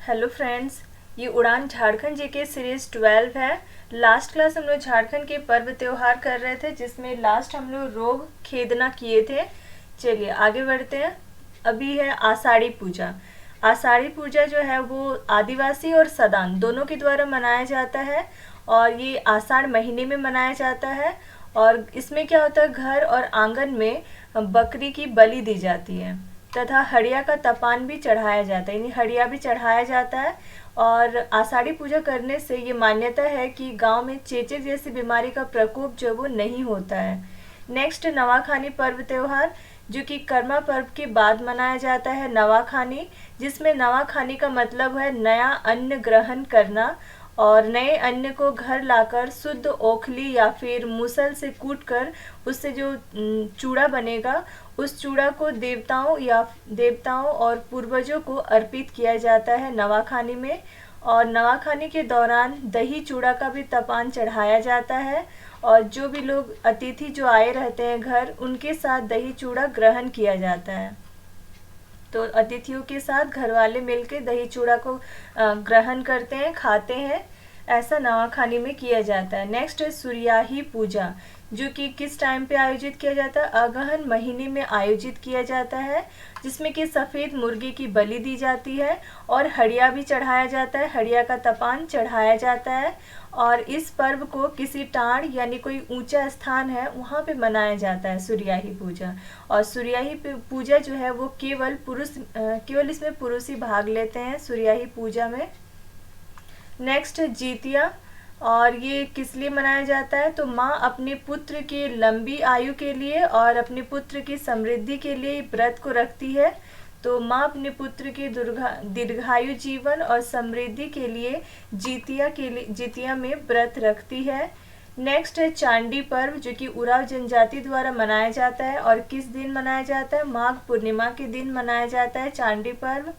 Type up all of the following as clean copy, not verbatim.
Hello friends, ये उड़ान Jharkhand GK series 12 है। लास्ट क्लास हम लोग झारखंड के पर्व त्योहार कर रहे थे, जिसमें लास्ट हम लोग रोग खेदना किए थे। चलिए आगे बढ़ते हैं। अभी है आषाढ़ी पूजा। आषाढ़ी पूजा जो है वो आदिवासी और सदान दोनों के द्वारा मनाया जाता है और ये आषाढ़ महीने में मनाया जाता है। और इसमें क्या होता है, घर और आंगन में बकरी की बलि दी जाती है तथा हड़िया का तपान भी चढ़ाया जाता है, यानी हड़िया भी चढ़ाया जाता है। और आषाढ़ी पूजा करने से ये मान्यता है कि गांव में चेचक जैसी बीमारी का प्रकोप जो वो नहीं होता है। नेक्स्ट नवाखानी पर्व त्योहार, जो कि कर्मा पर्व के बाद मनाया जाता है। नवाखानी, जिसमें नवाखानी का मतलब है नया अन्न ग्रहण करना और नए अन्न को घर लाकर शुद्ध ओखली या फिर मुसल से कूटकर उससे जो चूड़ा बनेगा, उस चूड़ा को देवताओं और पूर्वजों को अर्पित किया जाता है नवाखानी में। और नवाखानी के दौरान दही चूड़ा का भी तपान चढ़ाया जाता है और जो भी लोग अतिथि जो आए रहते हैं घर, उनके साथ दही चूड़ा ग्रहण किया जाता है। तो अतिथियों के साथ घर वाले मिलकर दही चूड़ा को ग्रहण करते हैं, खाते हैं। ऐसा नवाखानी में किया जाता है। नेक्स्ट है सूर्याही पूजा, जो कि किस टाइम पे आयोजित किया जाता है, अगहन महीने में आयोजित किया जाता है, जिसमें कि सफ़ेद मुर्गे की बलि दी जाती है और हड़िया भी चढ़ाया जाता है, हड़िया का तपान चढ़ाया जाता है। और इस पर्व को किसी टाड़ यानी कोई ऊंचा स्थान है वहाँ पे मनाया जाता है सूर्याही पूजा। और सूर्याही पूजा जो है वो केवल इसमें पुरुष ही भाग लेते हैं सूर्याही पूजा में। नेक्स्ट है जीतिया, और ये किस लिए मनाया जाता है, तो माँ अपने पुत्र की लंबी आयु के लिए और अपने पुत्र की समृद्धि के लिए व्रत को रखती है। तो माँ अपने पुत्र की दीर्घायु जीवन और समृद्धि के लिए जीतिया में व्रत रखती है। नेक्स्ट है चांडी पर्व, जो कि उराव जनजाति द्वारा मनाया जाता है और किस दिन मनाया जाता है, माघ पूर्णिमा के दिन मनाया जाता है चांडी पर्व।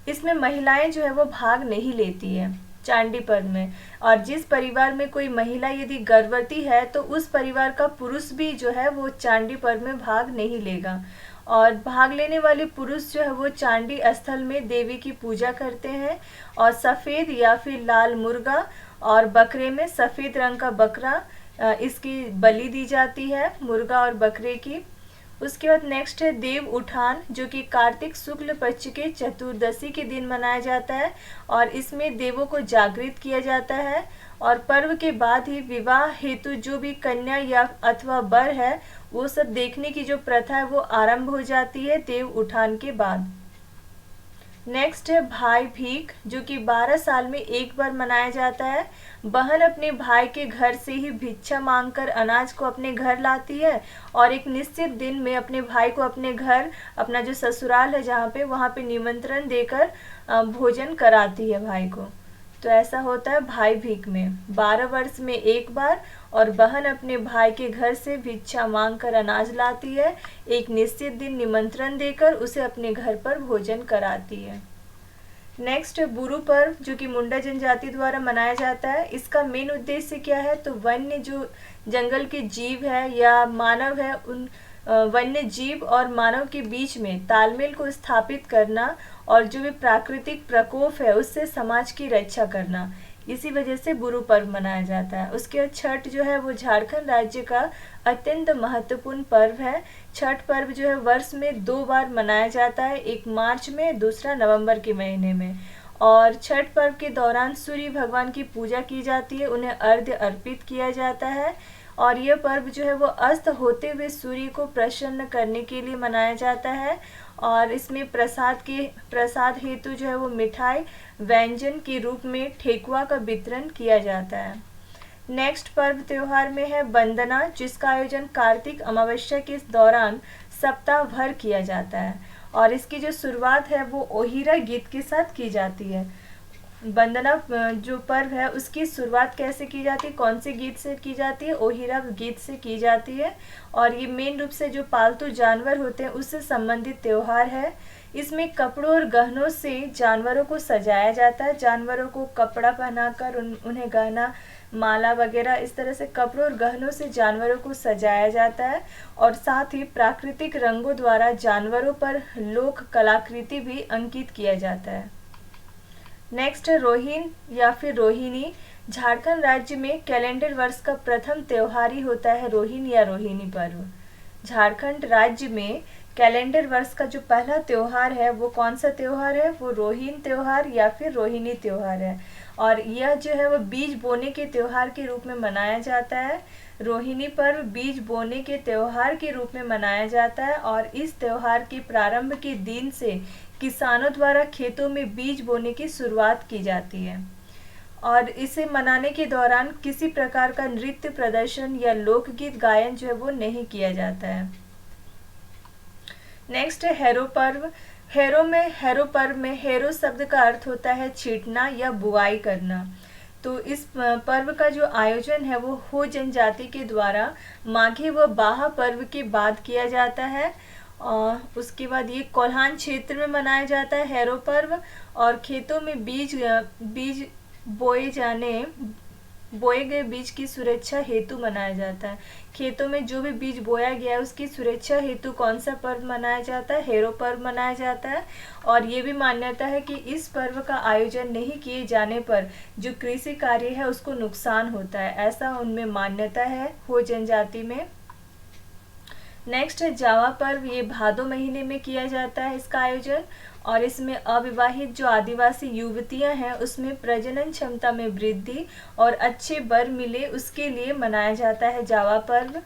इसमें महिलाएं जो है वो भाग नहीं लेती है चांडी पर्व में। और जिस परिवार में कोई महिला यदि गर्भवती है तो उस परिवार का पुरुष भी जो है वो चांडी पर्व में भाग नहीं लेगा। और भाग लेने वाले पुरुष जो है वो चांडी स्थल में देवी की पूजा करते हैं और सफ़ेद या फिर लाल मुर्गा और बकरे में सफ़ेद रंग का बकरा इसकी बलि दी जाती है, मुर्गा और बकरे की। उसके बाद नेक्स्ट है देव उठान, जो कि कार्तिक शुक्ल पक्ष के चतुर्दशी के दिन मनाया जाता है और इसमें देवों को जागृत किया जाता है। और पर्व के बाद ही विवाह हेतु जो भी कन्या या अथवा वर है वो सब देखने की जो प्रथा है वो आरंभ हो जाती है देव उठान के बाद। नेक्स्ट है भाई भीख, जो कि 12 साल में एक बार मनाया जाता है। बहन अपने भाई के घर से ही भिक्षा मांगकर अनाज को अपने घर लाती है और एक निश्चित दिन में अपने भाई को अपने घर, अपना जो ससुराल है जहाँ पे, वहाँ पे निमंत्रण देकर भोजन कराती है भाई को। तो ऐसा होता है भाई भीख में 12 वर्ष में एक बार, और बहन अपने भाई के घर से भिक्षा मांगकर अनाज लाती है, एक निश्चित दिन निमंत्रण देकर उसे अपने घर पर भोजन कराती है। नेक्स्ट बुरु पर्व, जो कि मुंडा जनजाति द्वारा मनाया जाता है। इसका मेन उद्देश्य क्या है, तो वन्य जो जंगल के जीव है या मानव है, उन वन्य जीव और मानव के बीच में तालमेल को स्थापित करना और जो भी प्राकृतिक प्रकोप है उससे समाज की रक्षा करना, इसी वजह से बुरु पर्व मनाया जाता है। उसके बाद छठ जो है वो झारखंड राज्य का अत्यंत महत्वपूर्ण पर्व है। छठ पर्व जो है वर्ष में 2 बार मनाया जाता है, एक मार्च में, दूसरा नवंबर के महीने में। और छठ पर्व के दौरान सूर्य भगवान की पूजा की जाती है, उन्हें अर्घ्य अर्पित किया जाता है। और यह पर्व जो है वो अस्त होते हुए सूर्य को प्रसन्न करने के लिए मनाया जाता है। और इसमें प्रसाद हेतु जो है वो मिठाई व्यंजन के रूप में ठेकुआ का वितरण किया जाता है। नेक्स्ट पर्व त्योहार में है वंदना, जिसका आयोजन कार्तिक अमावस्या के दौरान सप्ताह भर किया जाता है और इसकी जो शुरुआत है वो ओहिरा गीत के साथ की जाती है। वंदना जो पर्व है उसकी शुरुआत कैसे की जाती है, कौन से गीत से की जाती है, ओहिरा गीत से की जाती है। और ये मेन रूप से जो पालतू जानवर होते हैं उससे संबंधित त्योहार है। इसमें कपड़ों और गहनों से जानवरों को सजाया जाता है, जानवरों को कपड़ा पहनाकर उन्हें गहना माला वगैरह इस तरह से कपड़ों और गहनों से जानवरों को सजाया जाता है और साथ ही प्राकृतिक रंगों द्वारा जानवरों पर लोक कलाकृति भी अंकित किया जाता है। नेक्स्ट है रोहिन या फिर रोहिणी। झारखंड राज्य में कैलेंडर वर्ष का प्रथम त्योहार ही होता है रोहिन या रोहिणी पर्व। झारखंड राज्य में कैलेंडर वर्ष का जो पहला त्योहार है वो कौन सा त्योहार है, वो रोहिन त्योहार या फिर रोहिणी त्योहार है। और यह जो है वो बीज बोने के त्योहार के रूप में मनाया जाता है। रोहिणी पर्व बीज बोने के त्योहार के रूप में मनाया जाता है और इस त्योहार के प्रारंभ के दिन से किसानों द्वारा खेतों में बीज बोने की शुरुआत की जाती है और इसे मनाने के दौरान किसी प्रकार का नृत्य प्रदर्शन या लोकगीत गायन जो है वो नहीं किया जाता है। नेक्स्ट है हैरो पर्व। हैरो पर्व में हैरो शब्द का अर्थ होता है छींटना या बुआई करना। तो इस पर्व का जो आयोजन है वो हो जनजाति के द्वारा माघी व बाहा पर्व के बाद किया जाता है और उसके बाद ये कोल्हान क्षेत्र में मनाया जाता है हैरो पर्व और खेतों में बीज बोए गए बीज की सुरक्षा हेतु मनाया जाता है। खेतों में जो भी बीज बोया गया है उसकी सुरक्षा हेतु कौन सा पर्व मनाया जाता है, हैरो पर्व मनाया जाता है। और ये भी मान्यता है कि इस पर्व का आयोजन नहीं किए जाने पर जो कृषि कार्य है उसको नुकसान होता है, ऐसा उनमें मान्यता है हो जनजाति में। नेक्स्ट है जावा पर्व। ये भादो महीने में किया जाता है इसका आयोजन और इसमें अविवाहित जो आदिवासी युवतियां हैं उसमें प्रजनन क्षमता में वृद्धि और अच्छे वर मिले उसके लिए मनाया जाता है जावा पर्व।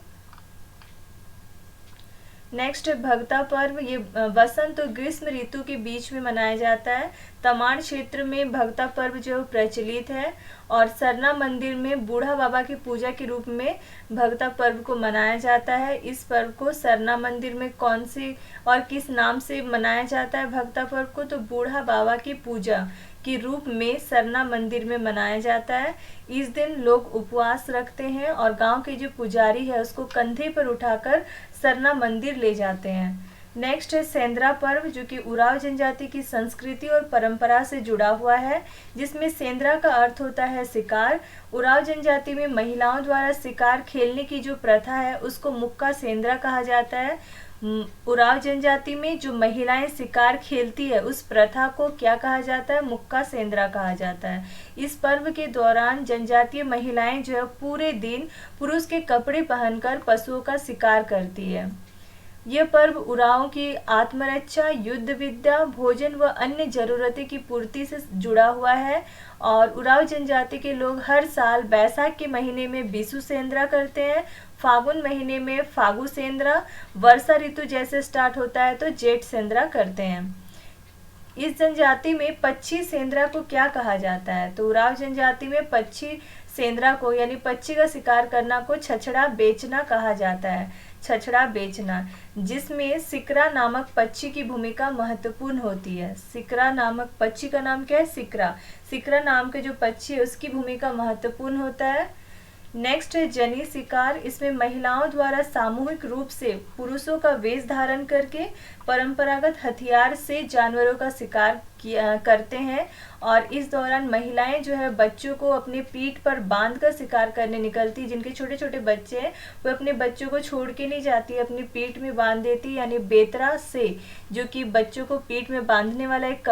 नेक्स्ट भगता पर्व। ये वसंत और ग्रीष्म ऋतु के बीच में मनाया जाता है। तमाड़ क्षेत्र में भगता पर्व जो प्रचलित है और सरना मंदिर में बूढ़ा बाबा की पूजा के रूप में भगता पर्व को मनाया जाता है। इस पर्व को सरना मंदिर में कौन सी और किस नाम से मनाया जाता है भगता पर्व को, तो बूढ़ा बाबा की पूजा के रूप में सरना मंदिर में मनाया जाता है। इस दिन लोग उपवास रखते हैं और गांव के जो पुजारी है उसको कंधे पर उठाकर सरना मंदिर ले जाते हैं। नेक्स्ट है सेंद्रा पर्व जो कि उराव जनजाति की संस्कृति और परंपरा से जुड़ा हुआ है, जिसमें सेंद्रा का अर्थ होता है शिकार। उराव जनजाति में महिलाओं द्वारा शिकार खेलने की जो प्रथा है उसको मुक्का सेंद्रा कहा जाता है। उराव जनजाति में जो महिलाएं शिकार खेलती है उस प्रथा को क्या कहा जाता है, मुक्का सेंद्रा कहा जाता है। इस पर्व के दौरान जनजातीय महिलाएं जो है पूरे दिन पुरुष के कपड़े पहनकर पशुओं का शिकार करती है। यह पर्व उरावों की आत्मरक्षा, युद्ध विद्या, भोजन व अन्य जरूरतें की पूर्ति से जुड़ा हुआ है और उराव जनजाति के लोग हर साल बैसाख के महीने में बिसु सेंद्रा करते हैं, फागुन महीने में फागु सेंद्रा, वर्षा ऋतु जैसे स्टार्ट होता है तो जेठ सेंद्रा करते हैं। इस जनजाति में पक्षी सेंद्रा को क्या कहा जाता है, तो उराव जनजाति में पक्षी सेंद्रा को यानी पक्षी का शिकार करना को छछड़ा बेचना कहा जाता है। छछड़ा बेचना, जिसमें सिकरा नामक पक्षी की भूमिका महत्वपूर्ण होती है। सिकरा नामक पक्षी का नाम क्या है, सिकरा। सिकरा नाम के जो पक्षी है उसकी भूमिका महत्वपूर्ण होता है। नेक्स्ट है जनी शिकार। इसमें महिलाओं द्वारा सामूहिक रूप से पुरुषों का वेश धारण करके परंपरागत हथियार से जानवरों का शिकार करते हैं और इस दौरान महिलाएं जो है बच्चों को अपने पीठ पर बांध कर शिकार करने निकलती। जिनके छोटे छोटे बच्चे हैं वो अपने बच्चों को छोड़ के नहीं जाती, अपनी पीठ में बांध देती, यानी बेतरा से, जो कि बच्चों को पीठ में बांधने वाला एक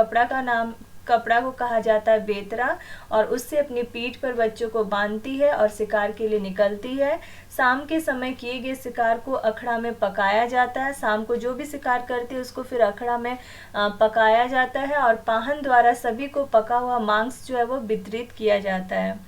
कपड़ा को कहा जाता है बेतरा, और उससे अपनी पीठ पर बच्चों को बांधती है और शिकार के लिए निकलती है। शाम के समय किए गए शिकार को अखड़ा में पकाया जाता है। शाम को जो भी शिकार करती है उसको फिर अखड़ा में पकाया जाता है और पाहन द्वारा सभी को पका हुआ मांस जो है वो वितरित किया जाता है।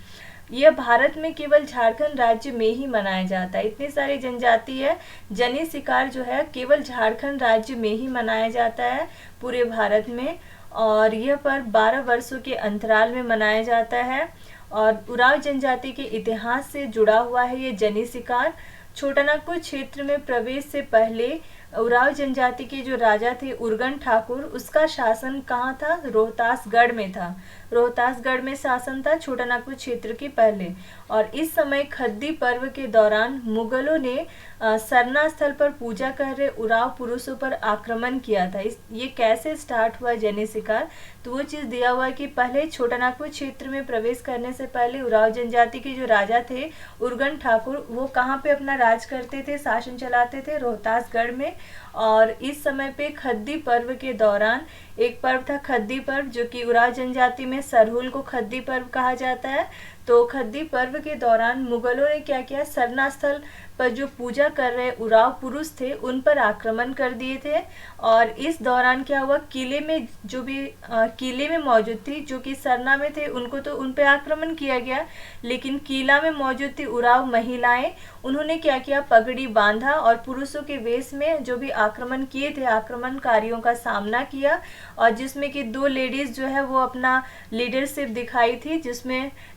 यह भारत में केवल झारखंड राज्य में ही मनाया जाता है। इतनी सारी जनजाति है, जनी शिकार जो है केवल झारखंड राज्य में ही मनाया जाता है पूरे भारत में, और यह पर्व 12 वर्षों के अंतराल में मनाया जाता है और उराव जनजाति के इतिहास से जुड़ा हुआ है ये जनी शिकार। छोटानागपुर क्षेत्र में प्रवेश से पहले उरांव जनजाति के जो राजा थे उर्गन ठाकुर, उसका शासन कहाँ था? रोहतासगढ़ में था। रोहतासगढ़ में शासन था छोटानागपुर क्षेत्र के पहले। और इस समय खद्दी पर्व के दौरान मुगलों ने सरना स्थल पर पूजा कर रहे उरांव पुरुषों पर आक्रमण किया था। ये कैसे स्टार्ट हुआ जनी शिकार? तो वो चीज़ दिया हुआ है कि पहले छोटानागपुर क्षेत्र में प्रवेश करने से पहले उरांव जनजाति के जो राजा थे उर्गन ठाकुर, वो कहाँ पे अपना राज करते थे, शासन चलाते थे? रोहतासगढ़ में। और इस समय पे खद्दी पर्व के दौरान एक पर्व था खद्दी पर्व, जो कि उरांव जनजाति में सरहुल को खद्दी पर्व कहा जाता है। तो खद्दी पर्व के दौरान मुगलों ने क्या किया? सरना स्थल पर जो पूजा कर रहे उरांव पुरुष थे उन पर आक्रमण कर दिए थे। और इस दौरान क्या हुआ? किले में जो भी किले में मौजूद थी, जो कि सरना में थे, उनको तो उन पर आक्रमण किया गया, लेकिन किला में मौजूद थी उरांव महिलाएं, उन्होंने क्या किया? पगड़ी बांधा और पुरुषों के वेश में जो भी आक्रमण किए थे आक्रमणकारियों का सामना किया। और जिसमें कि 2 लेडीज जो है वो अपना लीडरशिप दिखाई थी,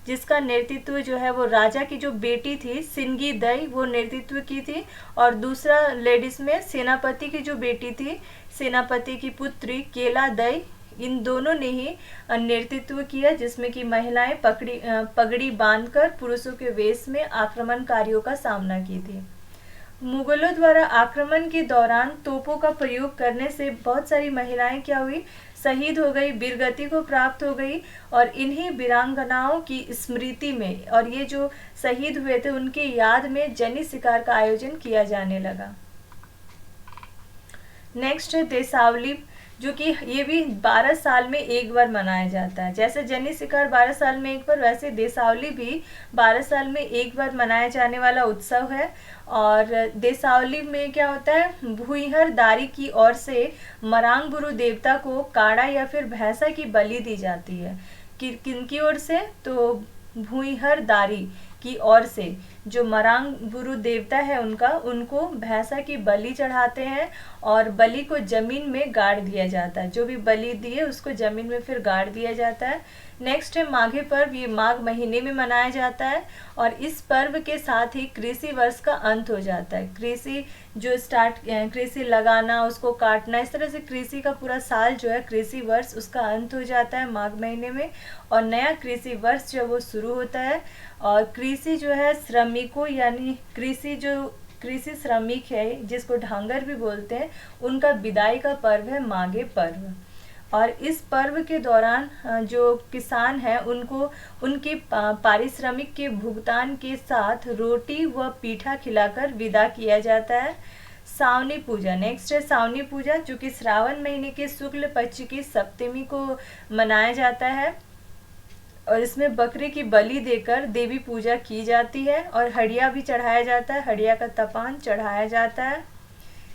जिसका नेतृत्व जो है वो राजा की जो बेटी थी सिंगी दई, वो नेतृत्व की थी। और दूसरा लेडीज में सेनापति की जो बेटी थी, सेनापति की पुत्री केला दई, इन दोनों ने ही नेतृत्व किया, जिसमें कि महिलाएं पगड़ी बांधकर पुरुषों के वेश में आक्रमणकारियों का सामना की थी। मुगलों द्वारा आक्रमण के दौरान तोपों का प्रयोग करने से बहुत सारी महिलाएं क्या हुई? शहीद हो गई, वीरगति को प्राप्त हो गई। और इन्हीं वीरांगनाओं की स्मृति में, और ये जो शहीद हुए थे उनके याद में जनी शिकार का आयोजन किया जाने लगा। नेक्स्ट है देसावली, जो कि ये भी 12 साल में एक बार मनाया जाता है। जैसे जनी शिकार 12 साल में एक बार, वैसे देसावली भी 12 साल में एक बार मनाया जाने वाला उत्सव है। और देसावली में क्या होता है? भूइहर दारी की ओर से मरांग गुरु देवता को काड़ा या फिर भैंसा की बलि दी जाती है। किनकी ओर से? तो भूइहर दारी की ओर से जो मरांग गुरु देवता है उनको भैंसा की बलि चढ़ाते हैं और बलि को जमीन में गाड़ दिया जाता है। जो भी बलि दिए उसको जमीन में फिर गाड़ दिया जाता है। नेक्स्ट है माघे पर्व, ये माघ महीने में मनाया जाता है। और इस पर्व के साथ ही कृषि वर्ष का अंत हो जाता है। कृषि लगाना, उसको काटना, इस तरह से कृषि का पूरा साल जो है कृषि वर्ष उसका अंत हो जाता है माघ महीने में, और नया कृषि वर्ष जो वो शुरू होता है। और कृषि जो है श्रमिकों, यानी कृषि श्रमिक है जिसको ढांगर भी बोलते हैं, उनका विदाई का पर्व है माघे पर्व। और इस पर्व के दौरान जो किसान हैं उनको उनके पारिश्रमिक के भुगतान के साथ रोटी व पीठा खिलाकर विदा किया जाता है। सावनी पूजा, नेक्स्ट है सावनी पूजा, जो कि श्रावण महीने के शुक्ल पक्ष की सप्तमी को मनाया जाता है। और इसमें बकरे की बलि देकर देवी पूजा की जाती है और हड़िया भी चढ़ाया जाता है, हड़िया का तपान चढ़ाया जाता है।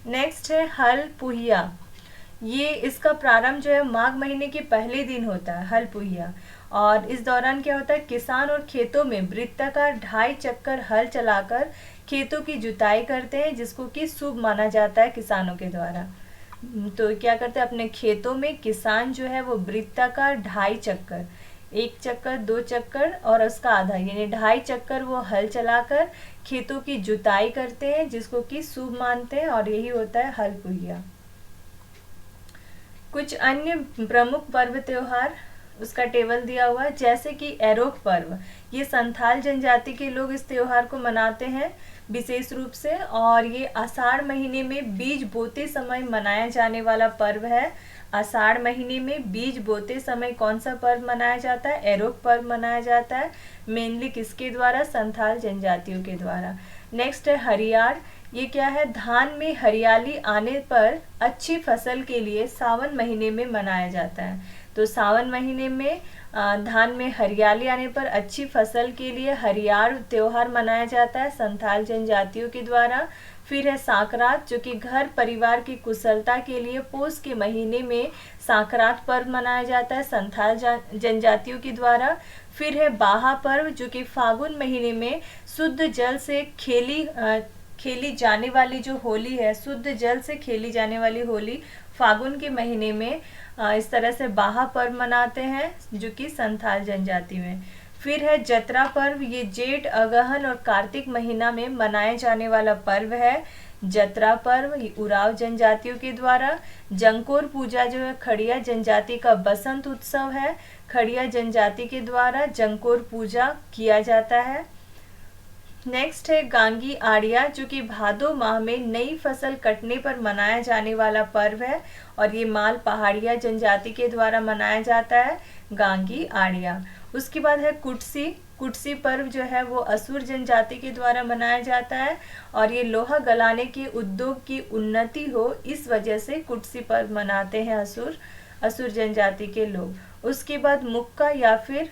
नेक्स्ट है हल पुहिया, ये इसका प्रारंभ जो है माघ महीने के पहले दिन होता है, हल पुहिया। और इस दौरान क्या होता है? किसान और खेतों में वृत्ताकार 2.5 चक्कर हल चलाकर खेतों की जुताई करते हैं, जिसको कि शुभ माना जाता है किसानों के द्वारा। तो क्या करते हैं? अपने खेतों में किसान जो है वो वृत्ताकार 2.5 चक्कर, 1 चक्कर 2 चक्कर और उसका आधा, यानी 2.5 चक्कर वो हल चलाकर खेतों की जुताई करते हैं, जिसको कि शुभ मानते हैं, और यही होता है हल पुहिया। कुछ अन्य प्रमुख पर्व त्योहार, उसका टेबल दिया हुआ है, जैसे कि एरोक पर्व, ये संथाल जनजाति के लोग इस त्योहार को मनाते हैं विशेष रूप से। और ये आषाढ़ महीने में बीज बोते समय मनाया जाने वाला पर्व है। आषाढ़ महीने में बीज बोते समय कौन सा पर्व मनाया जाता है? एरोक पर्व मनाया जाता है। मेनली किसके द्वारा? संथाल जनजातियों के द्वारा। नेक्स्ट है हरियार, ये क्या है? धान में हरियाली आने पर अच्छी फसल के लिए सावन महीने में मनाया जाता है। तो सावन महीने में धान में हरियाली आने पर अच्छी फसल के लिए हरियार त्योहार मनाया जाता है संथाल जनजातियों के द्वारा। फिर है सांकरात, जो कि घर परिवार की कुशलता के लिए पोष के महीने में सांकरात पर्व मनाया जाता है संथाल जनजातियों के द्वारा। फिर है बाहा पर्व, जो कि फागुन महीने में शुद्ध जल से खेली जाने वाली जो होली है, शुद्ध जल से खेली जाने वाली होली फागुन के महीने में इस तरह से बाहा पर्व मनाते हैं, जो कि संथाल जनजाति में। फिर है जतरा पर्व, ये जेठ, अगहन और कार्तिक महीना में मनाए जाने वाला पर्व है। जतरा पर्व उराव जनजातियों के द्वारा। जंकोर पूजा जो है खड़िया जनजाति का बसंत उत्सव है, खड़िया जनजाति के द्वारा जंकोर पूजा किया जाता है। नेक्स्ट है गांगी आड़िया, जो कि भादो माह में नई फसल कटने पर मनाया जाने वाला पर्व है और ये माल पहाड़िया जनजाति के द्वारा मनाया जाता है, गांगी आड़िया। उसके बाद है कुटसी। कुटसी पर्व जो है वो असुर जनजाति के द्वारा मनाया जाता है और ये लोहा गलाने के उद्योग की उन्नति हो इस वजह से कुटसी पर्व मनाते हैं असुर जनजाति के लोग। उसके बाद मुक्का या फिर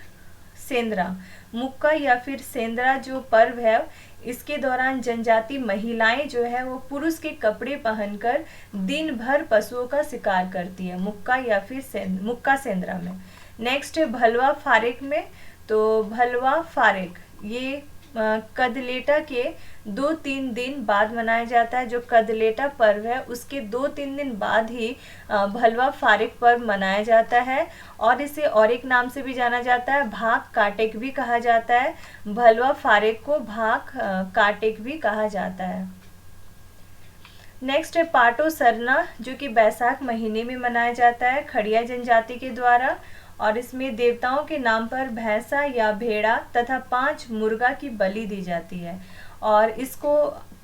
सेंद्रा। मुक्का या फिर सेंद्रा जो पर्व है इसके दौरान जनजाति महिलाएं जो है वो पुरुष के कपड़े पहनकर दिन भर पशुओं का शिकार करती है, मुक्का या फिर मुक्का सेंद्रा में। नेक्स्ट है भलवा फारेक में। तो भलवा फारेक ये कदलेटा के 2-3 दिन बाद मनाया जाता है। जो कदलेटा पर्व है उसके 2-3 दिन बाद ही भलवा फारेक पर्व मनाया जाता है और इसे और एक नाम से भी जाना जाता है, भाग काटेक भी कहा जाता है। भलवा फारेक को भाग काटेक भी कहा जाता है। नेक्स्ट है पाटो सरना, जो कि बैसाख महीने में मनाया जाता है खड़िया जनजाति के द्वारा और इसमें देवताओं के नाम पर भैंसा या भेड़ा तथा 5 मुर्गा की बलि दी जाती है और इसको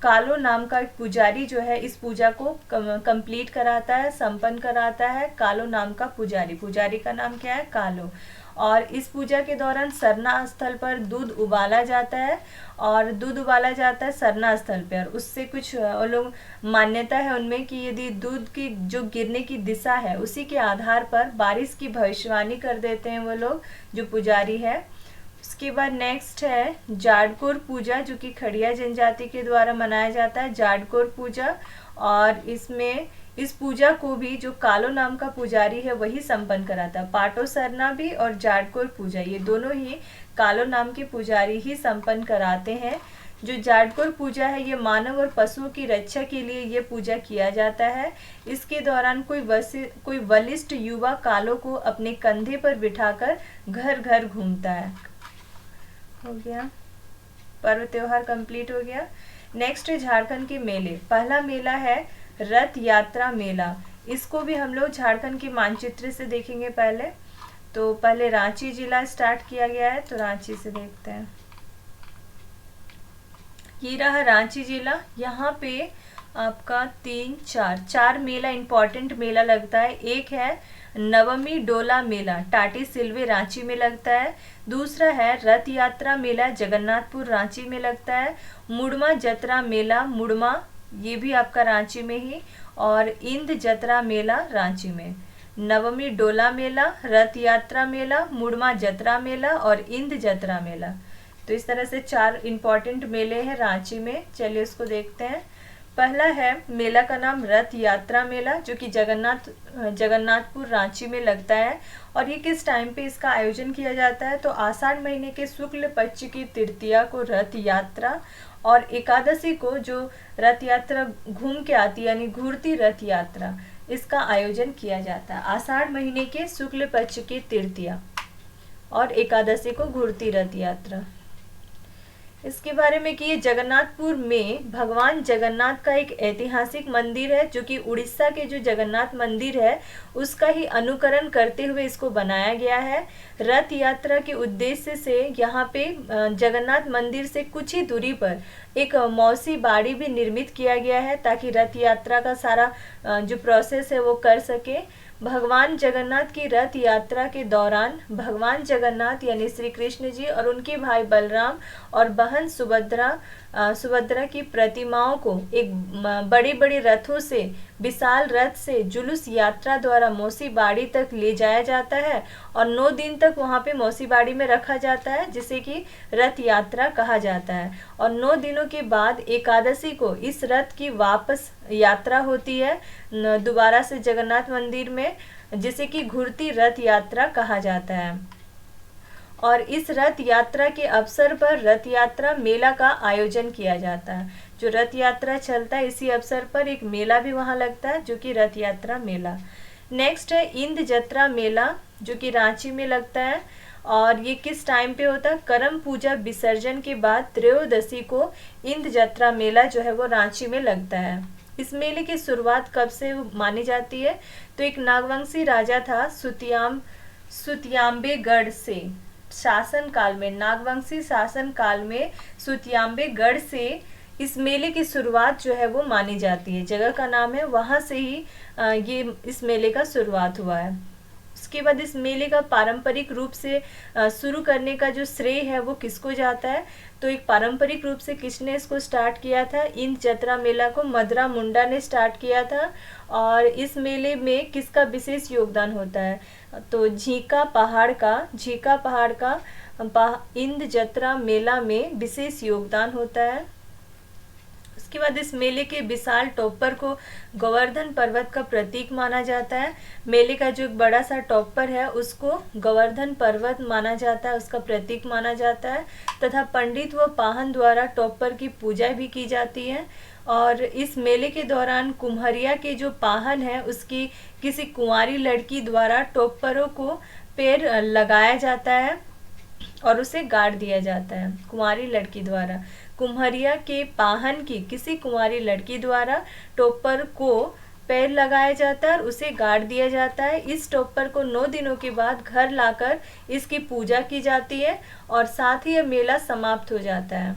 कालो नाम का एक पुजारी जो है इस पूजा को कंप्लीट कराता है, संपन्न कराता है। कालो नाम का पुजारी का नाम क्या है? कालो। और इस पूजा के दौरान सरना स्थल पर दूध उबाला जाता है और दूध उबाला जाता है सरना स्थल पर। उससे कुछ लोग मान्यता है उनमें कि यदि दूध की जो गिरने की दिशा है उसी के आधार पर बारिश की भविष्यवाणी कर देते हैं वो लोग जो पुजारी है। उसके बाद नेक्स्ट है जाड़कोर पूजा, जो कि खड़िया जनजाति के द्वारा मनाया जाता है, जाड़कोर पूजा। और इसमें इस पूजा को भी जो कालो नाम का पुजारी है वही संपन्न कराता है। पाटो सरना भी और जाड़कोर पूजा ये दोनों ही कालो नाम के पुजारी ही संपन्न कराते हैं। जो जाड़कोर पूजा है ये मानव और पशुओं की रक्षा के लिए ये पूजा किया जाता है। इसके दौरान कोई बलिष्ठ युवा कालो को अपने कंधे पर बिठाकर घर घर घूमता है। हो गया, पर्व त्योहार कंप्लीट हो गया। नेक्स्ट है झारखंड के मेले। पहला मेला है रथ यात्रा मेला। इसको भी हम लोग झारखंड के मानचित्र से देखेंगे। पहले रांची जिला स्टार्ट किया गया है, तो रांची से देखते हैं। ये रहा रांची जिला। यहाँ पे आपका 4 मेला इंपॉर्टेंट मेला लगता है। एक है नवमी डोला मेला, टाटी सिलवे रांची में लगता है। दूसरा है रथ यात्रा मेला, जगन्नाथपुर रांची में लगता है। मुड़मा जतरा मेला, मुड़मा ये भी आपका रांची में ही। और इंद जतरा मेला रांची में। नवमी डोला मेला, रथ यात्रा मेला, मुड़मा जतरा मेला और इंद जतरा मेला। तो इस तरह से 4 इंपॉर्टेंट मेले हैं रांची में। चलिए उसको देखते हैं। पहला है मेला का नाम रथ यात्रा मेला, जो कि जगन्नाथपुर रांची में लगता है। और ये किस टाइम पे इसका आयोजन किया जाता है? तो आषाढ़ महीने के शुक्ल पक्ष की तृतीया को रथ यात्रा और एकादशी को जो रथ यात्रा घूम के आती है यानी घूरती रथ यात्रा, इसका आयोजन किया जाता है। आषाढ़ महीने के शुक्ल पक्ष की तृतीया और एकादशी को घूरती रथ यात्रा। इसके बारे में कि ये जगन्नाथपुर में भगवान जगन्नाथ का एक ऐतिहासिक मंदिर है, जो कि उड़ीसा के जो जगन्नाथ मंदिर है उसका ही अनुकरण करते हुए इसको बनाया गया है। रथ यात्रा के उद्देश्य से यहाँ पे जगन्नाथ मंदिर से कुछ ही दूरी पर एक मौसी बाड़ी भी निर्मित किया गया है, ताकि रथ यात्रा का सारा जो प्रोसेस है वो कर सके। भगवान जगन्नाथ की रथ यात्रा के दौरान भगवान जगन्नाथ यानी श्री कृष्ण जी और उनके भाई बलराम और बहन सुभद्रा की प्रतिमाओं को एक बड़ी बड़ी रथों से, विशाल रथ से जुलूस यात्रा द्वारा मौसी बाड़ी तक ले जाया जाता है और 9 दिन तक वहाँ पे मौसी बाड़ी में रखा जाता है, जिसे कि रथ यात्रा कहा जाता है। और 9 दिनों के बाद एकादशी को इस रथ की वापस यात्रा होती है दोबारा से जगन्नाथ मंदिर में, जिसे कि घूरती रथ यात्रा कहा जाता है। और इस रथ यात्रा के अवसर पर रथ यात्रा मेला का आयोजन किया जाता है। जो रथ यात्रा चलता है इसी अवसर पर एक मेला भी वहाँ लगता है, जो कि रथ यात्रा मेला। नेक्स्ट है इंद जतरा मेला, जो कि रांची में लगता है। और ये किस टाइम पे होता है? करम पूजा विसर्जन के बाद त्रयोदशी को इंद जत्रा मेला जो है वो रांची में लगता है। इस मेले की शुरुआत कब से मानी जाती है? तो एक नागवंशी राजा था सुतियांबेगढ़ से शासन काल में, नागवंशी शासन काल में सुतियांबेगढ़ से इस मेले की शुरुआत जो है वो मानी जाती है। जगह का नाम है, वहाँ से ही ये इस मेले का शुरुआत हुआ है। उसके बाद इस मेले का पारंपरिक रूप से शुरू करने का जो श्रेय है वो किसको जाता है? तो एक पारंपरिक रूप से किसने इसको स्टार्ट किया था? इंद जत्रा मेला को मदरा मुंडा ने स्टार्ट किया था। और इस मेले में किसका विशेष योगदान होता है? तो झीका पहाड़ का इंद जत्रा मेला में विशेष योगदान होता है। उसके बाद इस मेले के विशाल टॉपर को गोवर्धन पर्वत का प्रतीक माना जाता है। मेले का जो एक बड़ा सा टॉपर है उसको गोवर्धन पर्वत माना जाता है, उसका प्रतीक माना जाता है। तथा पंडित व पाहन द्वारा टॉपर की पूजा भी की जाती है। और इस मेले के दौरान कुम्हरिया के जो पाहन है उसकी किसी कुंवारी लड़की द्वारा टॉपरों को पैर लगाया जाता है और उसे गाड़ दिया जाता है। कुंवारी लड़की द्वारा, कुम्हरिया के पाहन की किसी कुंवारी लड़की द्वारा टॉपर को पैर लगाया जाता है और उसे गाड़ दिया जाता है। इस टॉपर को 9 दिनों के बाद घर लाकर इसकी पूजा की जाती है और साथ ही यह मेला समाप्त हो जाता है।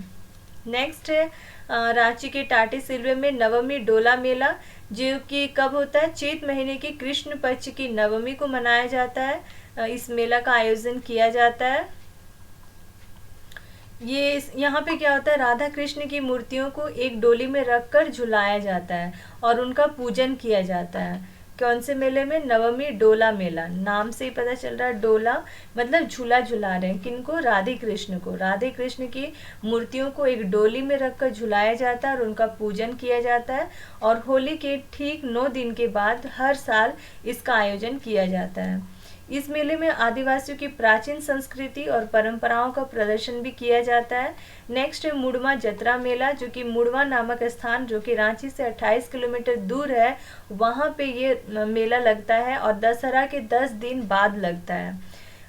नेक्स्ट है रांची के टाटी सिलवे में नवमी डोला मेला, जो कि कब होता है? चैत महीने की कृष्ण पक्ष की नवमी को मनाया जाता है। इस मेला का आयोजन किया जाता है। ये यहाँ पे क्या होता है? राधा कृष्ण की मूर्तियों को एक डोली में रखकर झुलाया जाता है और उनका पूजन किया जाता है। कौन से मेले में? नवमी डोला मेला। नाम से ही पता चल रहा है, डोला मतलब झूला झुला रहे हैं। किनको? राधे कृष्ण को। राधे कृष्ण की मूर्तियों को एक डोली में रखकर झुलाया जाता है और उनका पूजन किया जाता है। और होली के ठीक 9 दिन के बाद हर साल इसका आयोजन किया जाता है। इस मेले में आदिवासियों की प्राचीन संस्कृति और परंपराओं का प्रदर्शन भी किया जाता है। नेक्स्ट है मुड़मा जतरा मेला, जो कि मुड़वा नामक स्थान जो कि रांची से 28 किलोमीटर दूर है, वहाँ पे ये मेला लगता है और दशहरा के 10 दिन बाद लगता है।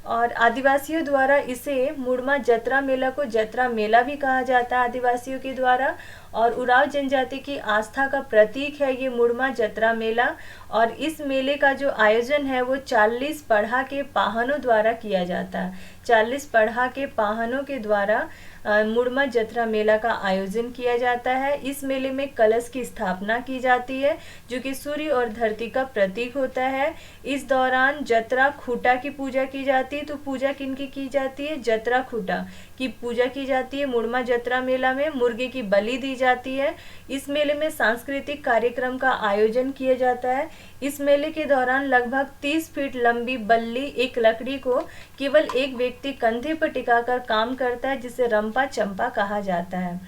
और आदिवासियों द्वारा इसे मुड़मा जतरा मेला को जतरा मेला भी कहा जाता है आदिवासियों के द्वारा। और उराव जनजाति की आस्था का प्रतीक है ये मुड़मा जतरा मेला। और इस मेले का जो आयोजन है वो 40 पढ़ा के पाहनों द्वारा किया जाता है। 40 पढ़ा के पाहनों के द्वारा मुड़मा जतरा मेला का आयोजन किया जाता है। इस मेले में कलश की स्थापना की जाती है जो कि सूर्य और धरती का प्रतीक होता है। इस दौरान जतरा खूटा की पूजा की जाती है। तो पूजा किनकी की जाती है? जतरा खूटा की पूजा की जाती है। मुड़मा जतरा मेला में मुर्गे की बलि दी जाती है। इस मेले में सांस्कृतिक कार्यक्रम का आयोजन किया जाता है। इस मेले के दौरान लगभग 30 फीट लंबी बल्ली एक लकड़ी को केवल एक व्यक्ति कंधे पर टिकाकर काम करता है, जिसे रंपा चंपा कहा जाता है।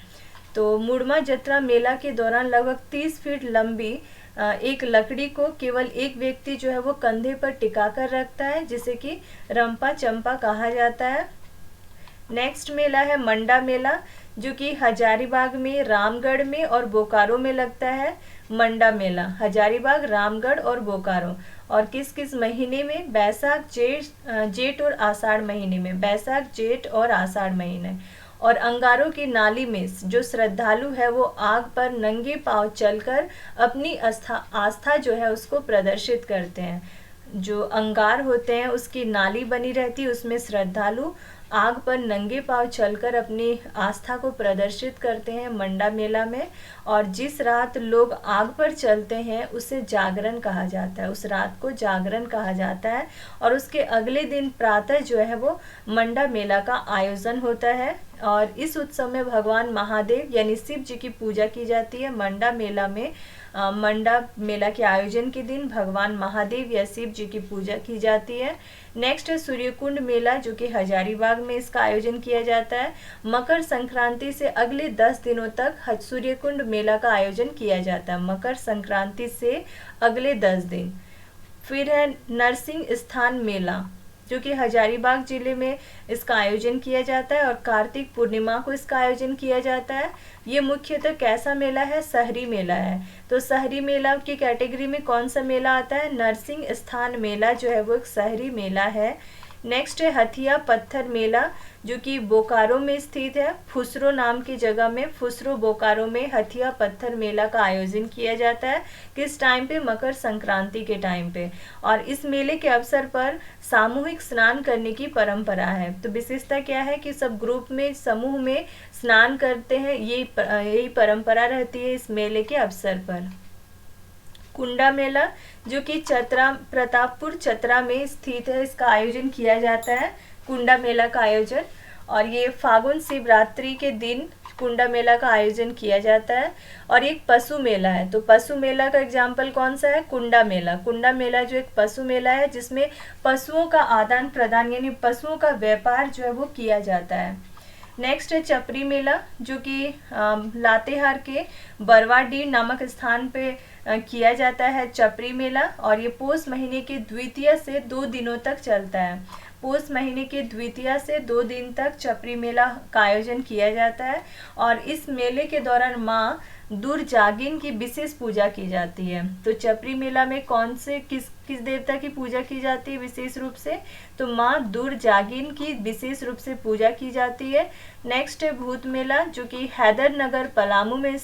तो मुड़मा जतरा मेला के दौरान लगभग 30 फीट लंबी एक लकड़ी को केवल एक व्यक्ति जो है वो कंधे पर टिकाकर रखता है, जिसे कि रंपा चंपा कहा जाता है। नेक्स्ट मेला है मंडा मेला, जो कि हजारीबाग में, रामगढ़ में और बोकारो में लगता है। मंडा मेला हजारीबाग, रामगढ़ और बोकारो। और किस किस महीने में? बैसाख, जेठ और आषाढ़ महीने में। बैसाख, जेठ और आषाढ़ महीने। और अंगारों की नाली में जो श्रद्धालु है वो आग पर नंगे पांव चलकर अपनी आस्था जो है उसको प्रदर्शित करते हैं। जो अंगार होते हैं उसकी नाली बनी रहती है, उसमें श्रद्धालु आग पर नंगे पांव चलकर अपनी आस्था को प्रदर्शित करते हैं मंडा मेला में। और जिस रात लोग आग पर चलते हैं उसे जागरण कहा जाता है, उस रात को जागरण कहा जाता है। और उसके अगले दिन प्रातः जो है वो मंडा मेला का आयोजन होता है। और इस उत्सव में भगवान महादेव यानी शिव जी की पूजा की जाती है। मंडा मेला में मंडा मेला के आयोजन के दिन भगवान महादेव या शिव जी की पूजा की जाती है। नेक्स्ट है सूर्यकुंड मेला, जो कि हजारीबाग में इसका आयोजन किया जाता है। मकर संक्रांति से अगले 10 दिनों तक सूर्यकुंड मेला का आयोजन किया जाता है। मकर संक्रांति से अगले 10 दिन। फिर है नरसिंह स्थान मेला, जो कि हजारीबाग जिले में इसका आयोजन किया जाता है और कार्तिक पूर्णिमा को इसका आयोजन किया जाता है। ये मुख्यतः कैसा मेला है? शहरी मेला है। तो शहरी मेला की कैटेगरी में कौन सा मेला आता है? नरसिंह स्थान मेला जो है वो एक शहरी मेला है। नेक्स्ट है हथिया पत्थर मेला, जो कि बोकारो में स्थित है। फुसरो नाम की जगह में, फुसरो बोकारो में हथिया पत्थर मेला का आयोजन किया जाता है। किस टाइम पे? मकर संक्रांति के टाइम पे। और इस मेले के अवसर पर सामूहिक स्नान करने की परंपरा है। तो विशेषता क्या है कि सब ग्रुप में, समूह में स्नान करते हैं, यही परंपरा रहती है इस मेले के अवसर पर। कुंडा मेला, जो कि चतरा, प्रतापपुर चतरा में स्थित है, इसका आयोजन किया जाता है, कुंडा मेला का आयोजन। और ये फागुन शिवरात्रि के दिन कुंडा मेला का आयोजन किया जाता है। और एक पशु मेला है, तो पशु मेला का एग्जाम्पल कौन सा है? कुंडा मेला। कुंडा मेला जो एक पशु मेला है जिसमें पशुओं का आदान प्रदान यानी पशुओं का व्यापार जो है वो किया जाता है। नेक्स्ट है चपरी मेला, जो कि लातेहार के बरवाडीह नामक स्थान पे किया जाता है चपरी मेला। और ये पोष महीने के द्वितीय से 2 दिनों तक चलता है। पोष महीने के द्वितीय से 2 दिन तक चपरी मेला का आयोजन किया जाता है। और इस मेले के दौरान माँ दुर्जागिन की विशेष पूजा की जाती है। तो चपरी मेला में कौन से किस देवता की पूजा की जाती है विशेष रूप से? तो माँ दुर्जागिन की विशेष रूप से पूजा की जाती है। नेक्स्ट है भूत मेला, जो कि हैदरनगर पलामू में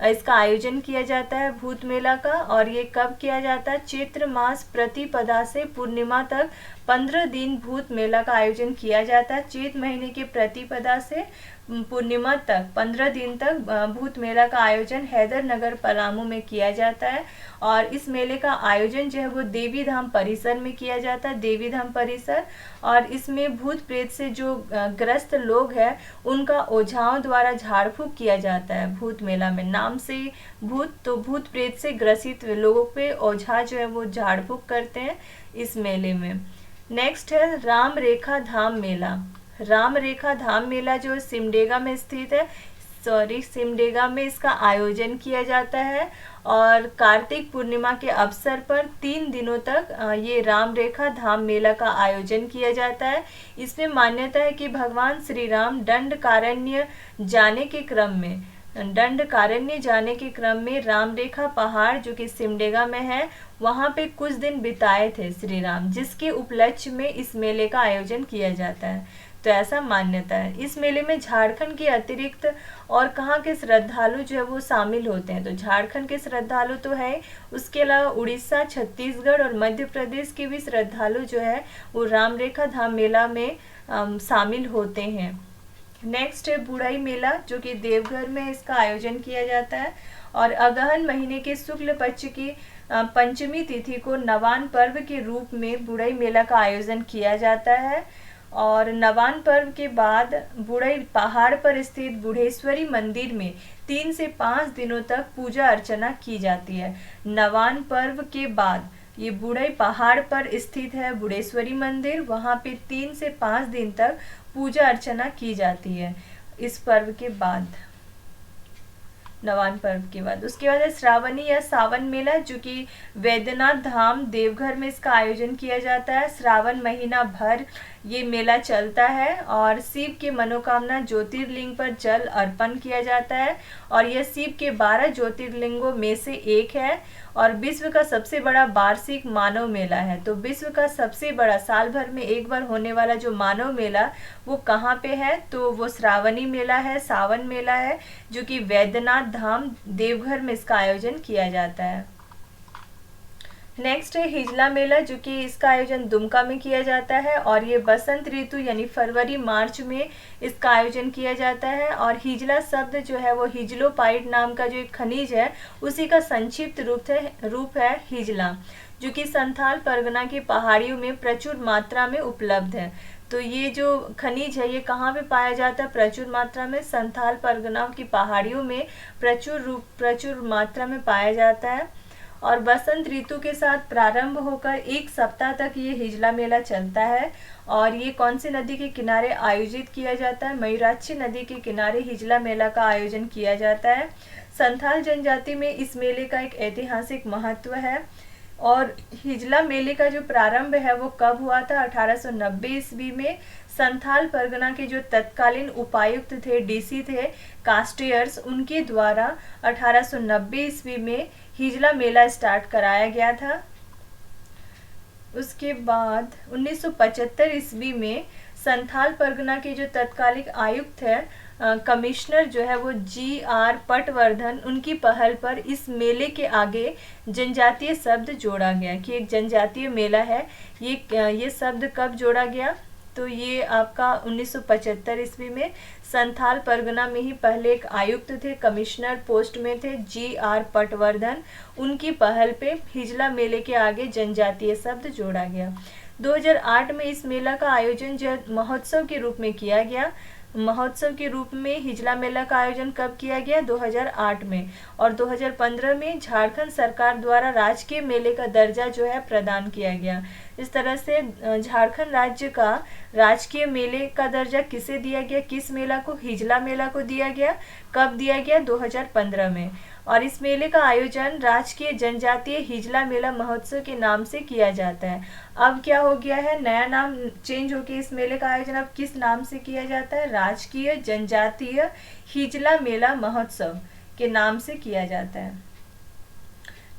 इसका आयोजन किया जाता है, भूत मेला का। और ये कब किया जाता है? चैत्र मास प्रतिपदा से पूर्णिमा तक 15 दिन भूत मेला का आयोजन किया जाता है। चैत महीने के प्रतिपदा से पूर्णिमा तक 15 दिन तक भूत मेला का आयोजन हैदरनगर पलामू में किया जाता है। और इस मेले का आयोजन जो है वो देवी धाम परिसर में किया जाता है, देवी धाम परिसर। और इसमें भूत प्रेत से जो ग्रस्त लोग हैं उनका ओझाओं द्वारा झाड़ फूक किया जाता है भूत मेला में। नाम से भूत, तो भूत प्रेत से ग्रसित लोगों पे ओझा जो है वो झाड़ फूक करते हैं इस मेले में। नेक्स्ट है राम रेखा धाम मेला। राम रेखा धाम मेला जो सिमडेगा में स्थित है, सिमडेगा में इसका आयोजन किया जाता है। और कार्तिक पूर्णिमा के अवसर पर 3 दिनों तक ये राम रेखा धाम मेला का आयोजन किया जाता है। इसमें मान्यता है कि भगवान श्री राम दंडकारण्य जाने के क्रम में राम रेखा पहाड़, जो कि सिमडेगा में है, वहाँ पे कुछ दिन बिताए थे श्री राम, जिसके उपलक्ष्य में इस मेले का आयोजन किया जाता है। तो ऐसा मान्यता है। इस मेले में झारखंड के अतिरिक्त और कहाँ के श्रद्धालु जो है वो शामिल होते हैं? तो झारखंड के श्रद्धालु तो है, उसके अलावा उड़ीसा, छत्तीसगढ़ और मध्य प्रदेश के भी श्रद्धालु जो है वो राम रेखा धाम मेला में शामिल होते हैं। नेक्स्ट है बुढ़ई मेला, जो कि देवघर में इसका आयोजन किया जाता है। और अगहन महीने के शुक्ल पक्ष की पंचमी तिथि को नवान पर्व के रूप में बुढ़ई मेला का आयोजन किया जाता है। और नवान पर्व के बाद बुढ़ई पहाड़ पर स्थित बुढ़ेश्वरी मंदिर में 3 से 5 दिनों तक पूजा अर्चना की जाती है। नवान पर्व के बाद ये बुढ़ई पहाड़ पर स्थित है बुढ़ेश्वरी मंदिर, वहाँ पे 3 से 5 दिन तक पूजा अर्चना की जाती है इस पर्व के बाद, नवान पर्व के बाद। उसके बाद है श्रावणी या सावन मेला, जो कि वैद्यनाथ धाम देवघर में इसका आयोजन किया जाता है। श्रावण महीना भर ये मेला चलता है और शिव के मनोकामना ज्योतिर्लिंग पर जल अर्पण किया जाता है। और यह शिव के 12 ज्योतिर्लिंगों में से एक है और विश्व का सबसे बड़ा वार्षिक मानव मेला है। तो विश्व का सबसे बड़ा साल भर में एक बार होने वाला जो मानव मेला वो कहाँ पे है? तो वो श्रावणी मेला है, सावन मेला है, जो कि वैद्यनाथ धाम देवघर में इसका आयोजन किया जाता है। नेक्स्ट है हिजला मेला, जो कि इसका आयोजन दुमका में किया जाता है और ये बसंत ऋतु यानी फरवरी मार्च में इसका आयोजन किया जाता है। और हिजला शब्द जो है वो हिजलोपाइट नाम का जो एक खनिज है उसी का संक्षिप्त रूप है हिजला, जो कि संथाल परगना की पहाड़ियों में प्रचुर मात्रा में उपलब्ध है। तो ये जो खनिज है ये कहाँ पे पाया जाता है? प्रचुर मात्रा में संथाल परगना की पहाड़ियों में प्रचुर मात्रा में पाया जाता है। और बसंत ऋतु के साथ प्रारंभ होकर 1 सप्ताह तक ये हिजला मेला चलता है। और ये कौन सी नदी के किनारे आयोजित किया जाता है? मयूराक्षी नदी के किनारे हिजला मेला का आयोजन किया जाता है। संथाल जनजाति में इस मेले का एक ऐतिहासिक महत्व है। और हिजला मेले का जो प्रारंभ है वो कब हुआ था? 1890 ईस्वी में संथाल परगना के जो तत्कालीन उपायुक्त थे, डीसी थे, कास्टियर्स, उनके द्वारा 1890 ईस्वी में हिजला मेला स्टार्ट कराया गया था। 1890 ईस्वी में संथाल परगना के जो तत्कालीन उपायुक्त थे, डीसी थे, कास्टियर्स, उनके द्वारा 1890 ईस्वी में हिजला मेला स्टार्ट कराया गया था। 1890 ईस्वी में हिजला मेला स्टार्ट कराया गया था। 1890 ईस्वी में हिजला मेला स्टार्ट कराया गया था। उसके बाद 1975 ईस्वी में संथाल परगना के जो तत्कालिक आयुक्त है, कमिश्नर जो है वो GR पटवर्धन, उनकी पहल पर इस मेले के आगे जनजातीय शब्द जोड़ा गया कि एक जनजातीय मेला है। ये शब्द कब जोड़ा गया? तो ये आपका 1975 ईस्वी में संथाल परगना में ही पहले एक आयुक्त थे, कमिश्नर पोस्ट में थे GR पटवर्धन, उनकी पहल पे हिजला मेले के आगे जनजातीय शब्द जोड़ा गया। 2008 में इस मेला का आयोजन जो महोत्सव के रूप में किया गया। महोत्सव के रूप में हिजला मेला का आयोजन कब किया गया? 2008 में। और 2015 में झारखंड सरकार द्वारा राजकीय मेले का दर्जा जो है प्रदान किया गया। इस तरह से झारखंड राज्य का राजकीय मेले का दर्जा किसे दिया गया? किस मेला को? हिजला मेला को दिया गया। कब दिया गया? 2015 में। और इस मेले का आयोजन राजकीय जनजातीय हिजला मेला महोत्सव के नाम से किया जाता है। अब क्या हो गया है? नया नाम चेंज होकर इस मेले का आयोजन अब किस नाम से किया जाता है? राजकीय जनजातीय हिजला मेला महोत्सव के नाम से किया जाता है।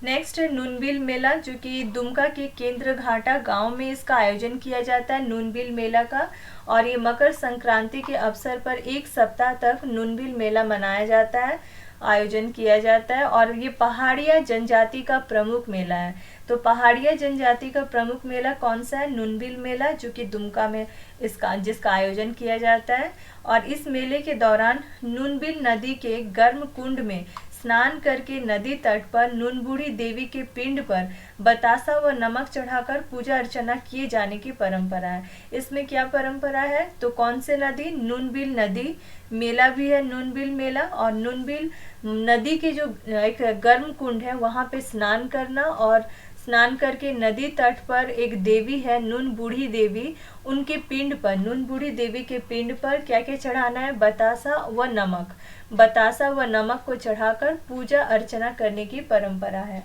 नेक्स्ट है नूनबिल मेला, जो कि दुमका के केंद्र घाटा गांव में इसका आयोजन किया जाता है, नूनबिल मेला का। और ये मकर संक्रांति के अवसर पर एक सप्ताह तक नूनबिल मेला मनाया जाता है, आयोजन किया जाता है। और ये पहाड़िया जनजाति का प्रमुख मेला है। तो पहाड़िया जनजाति का प्रमुख मेला कौन सा है? नूनबिल मेला, जो कि दुमका में जिसका आयोजन किया जाता है। और इस मेले के दौरान नूनबिल नदी के गर्म कुंड में स्नान करके नदी तट पर नूनबूढ़ी देवी के पिंड पर बतासा व नमक चढ़ाकर पूजा अर्चना किए जाने की परंपरा है। इसमें क्या परंपरा है? तो कौन से नदी? नूनबिल नदी, मेला भी है नूनबिल मेला। और नूनबिल नदी के जो एक गर्म कुंड है वहाँ पे स्नान करना, और स्नान करके नदी तट पर एक देवी है नून बूढ़ी देवी, उनके पिंड पर, नून बूढ़ी देवी के पिंड पर क्या क्या चढ़ाना है? बतासा व नमक। बतासा व नमक को चढ़ाकर पूजा अर्चना करने की परंपरा है।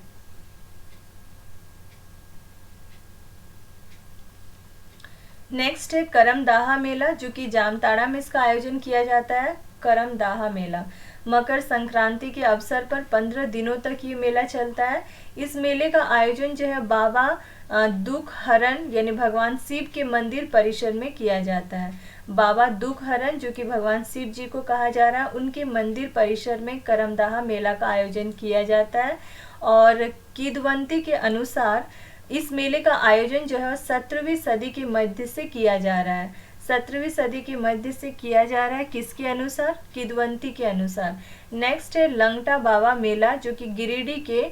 नेक्स्ट है करमदाहा मेला, जो कि जामताड़ा में इसका आयोजन किया जाता है। करमदाहा मेला मकर संक्रांति के अवसर पर 15 दिनों तक ये मेला चलता है। इस मेले का आयोजन जो है बाबा दुख हरण यानी भगवान शिव के मंदिर परिसर में किया जाता है। बाबा दुख हरण, जो कि भगवान शिव जी को कहा जा रहा है, उनके मंदिर परिसर में करमदाहा मेला का आयोजन किया जाता है। और किदवंती के अनुसार इस मेले का आयोजन जो है 17वीं सदी के मध्य से किया जा रहा है। 17वीं सदी के मध्य से किया जा रहा है, किसके अनुसार? किदवंती के अनुसार। नेक्स्ट है लंगटा बाबा मेला, जो कि गिरिडीह के